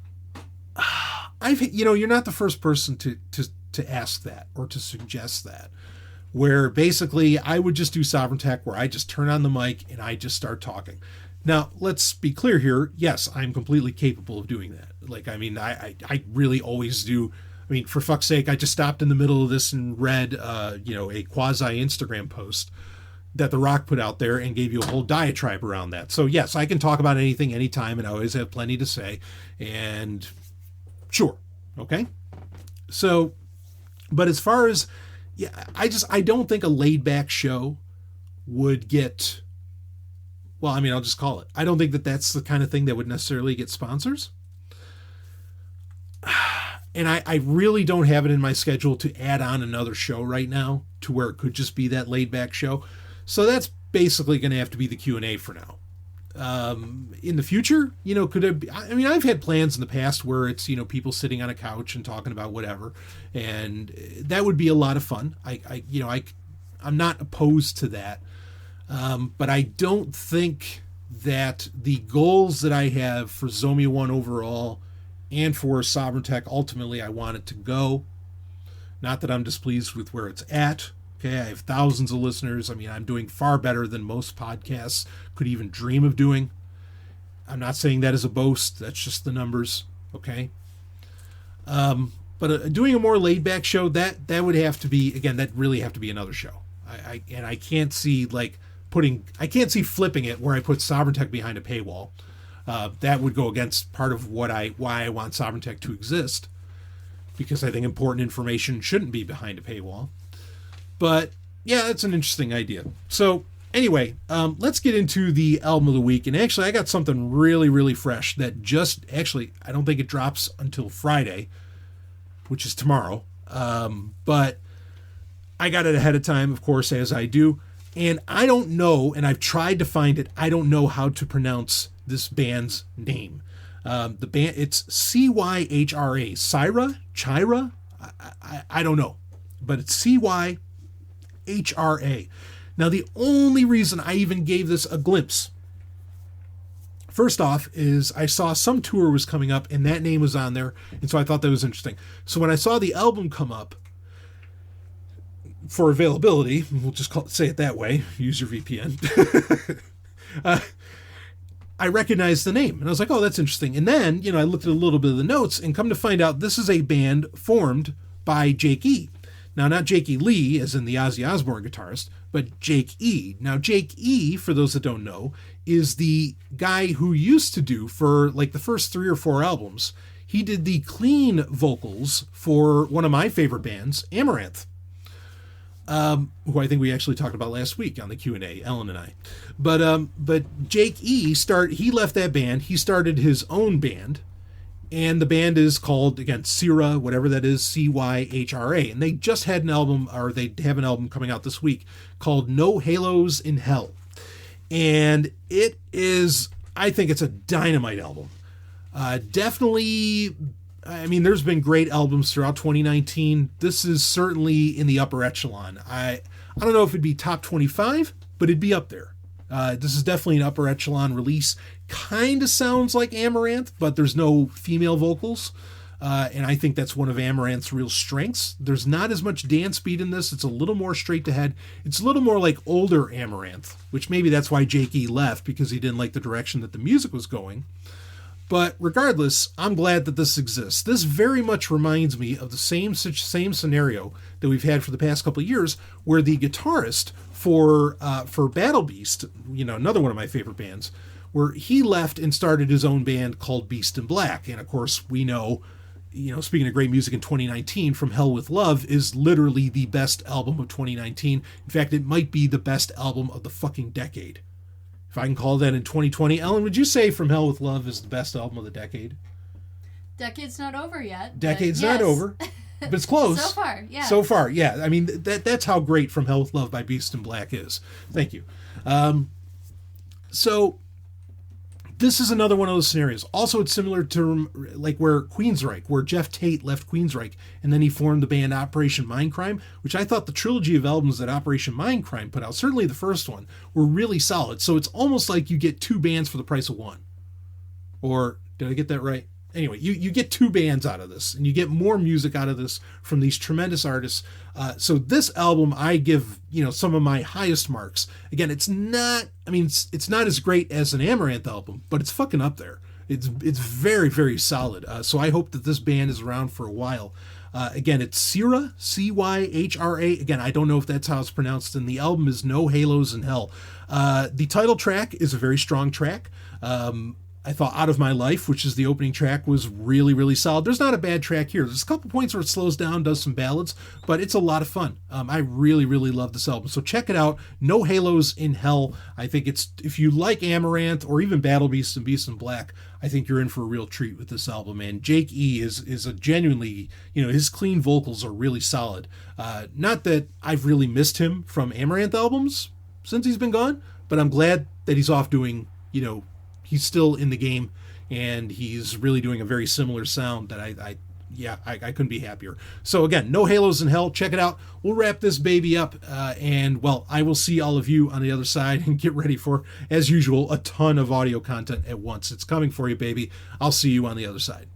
not the first person to ask that or to suggest that, where basically I would just do Sovereign Tech where I just turn on the mic and I just start talking. Now, let's be clear here. Yes, I'm completely capable of doing that. I really always do. I mean, for fuck's sake, I just stopped in the middle of this and read, a quasi Instagram post that The Rock put out there and gave you a whole diatribe around that. So yes, I can talk about anything, anytime, and I always have plenty to say. And sure. Okay. So, but as far as, I don't think a laid back show would get, I'll just call it. I don't think that that's the kind of thing that would necessarily get sponsors. And I really don't have it in my schedule to add on another show right now to where it could just be that laid back show. So that's basically going to have to be the Q&A for now. In the future, could it be, I've had plans in the past where it's, people sitting on a couch and talking about whatever, and that would be a lot of fun. I'm not opposed to that. But I don't think that the goals that I have for Zomia One overall and for Sovereign Tech, ultimately I want it to go. Not that I'm displeased with where it's at. Okay, I have thousands of listeners. I'm doing far better than most podcasts could even dream of doing. I'm not saying that as a boast. That's just the numbers. Okay. But doing a more laid-back show, that would have to be, again, that really have to be another show. I can't see flipping it where I put Sovereign Tech behind a paywall. That would go against part of why I want Sovereign Tech to exist, because I think important information shouldn't be behind a paywall. But yeah, it's an interesting idea. So anyway, let's get into the album of the week. And actually, I got something really, really fresh that I don't think it drops until Friday, which is tomorrow. But I got it ahead of time, of course, as I do. And I don't know, and I've tried to find it, I don't know how to pronounce this band's name. The band, it's Cyhra. Cyhra? I don't know. But it's Cyhra. Now, the only reason I even gave this a glimpse First off is I saw some tour was coming up and that name was on there, and so I thought that was interesting. So when I saw the album come up for availability, we'll just say it that way, use your VPN, I recognized the name, and I was like, oh, that's interesting. And then, I looked at a little bit of the notes, and come to find out this is a band formed by Jake E. Now, not Jake E. Lee, as in the Ozzy Osbourne guitarist, but Jake E. Now, Jake E., for those that don't know, is the guy who used to do, for like the first 3 or 4 albums, he did the clean vocals for one of my favorite bands, Amaranth, who I think we actually talked about last week on the Q&A, Ellen and I. But Jake E., he left that band, he started his own band, and the band is called, again, Cyhra, whatever that is, Cyhra. And they just had an album, or they have an album coming out this week called No Halos in Hell. And it is, I think it's a dynamite album. Definitely, I mean, there's been great albums throughout 2019. This is certainly in the upper echelon. I don't know if it'd be top 25, but it'd be up there. This is definitely an upper echelon release. Kind of sounds like Amaranth, but there's no female vocals. And I think that's one of Amaranth's real strengths. There's not as much dance beat in this. It's a little more straight to head. It's a little more like older Amaranth, which maybe that's why Jake E. left, because he didn't like the direction that the music was going. But regardless, I'm glad that this exists. This very much reminds me of the same scenario that we've had for the past couple of years, where the guitarist for Battle Beast, another one of my favorite bands, where he left and started his own band called Beast in Black. And of course, we know, speaking of great music in 2019, From Hell with Love is literally the best album of 2019. In fact, it might be the best album of the fucking decade, if I can call that in 2020. Ellen, would you say From Hell with Love is the best album of the decade? Decade's not over yet. Decade's not over, but it's close. So far, yeah. I mean, that's how great From Hell with Love by Beast in Black is. Thank you. So this is another one of those scenarios. Also, it's similar to like where Queensryche, where Jeff Tate left Queensryche, and then he formed the band Operation Mindcrime, which I thought the trilogy of albums that Operation Mindcrime put out, certainly the first one, were really solid. So it's almost like you get 2 bands for the price of 1. Or, did I get that right? Anyway, you get 2 bands out of this, and you get more music out of this from these tremendous artists. So this album, I give, some of my highest marks. Again, it's not as great as an Amaranth album, but it's fucking up there. It's very, very solid. So I hope that this band is around for a while. Again, it's Cyhra, Cyhra. Again, I don't know if that's how it's pronounced, and the album is No Halos in Hell. The title track is a very strong track. I thought Out of My Life, which is the opening track, was really, really solid. There's not a bad track here. There's a couple points where it slows down, does some ballads, but it's a lot of fun. I really, really love this album. So check it out. No Halos in Hell. I think if you like Amaranth or even Battle Beast and Beast in Black, I think you're in for a real treat with this album. And Jake E. is a genuinely, his clean vocals are really solid. Not that I've really missed him from Amaranth albums since he's been gone, but I'm glad that he's off doing, he's still in the game, and he's really doing a very similar sound that I couldn't be happier. So again, No Halos in Hell. Check it out. We'll wrap this baby up, and I will see all of you on the other side, and get ready for, as usual, a ton of audio content at once. It's coming for you, baby. I'll see you on the other side.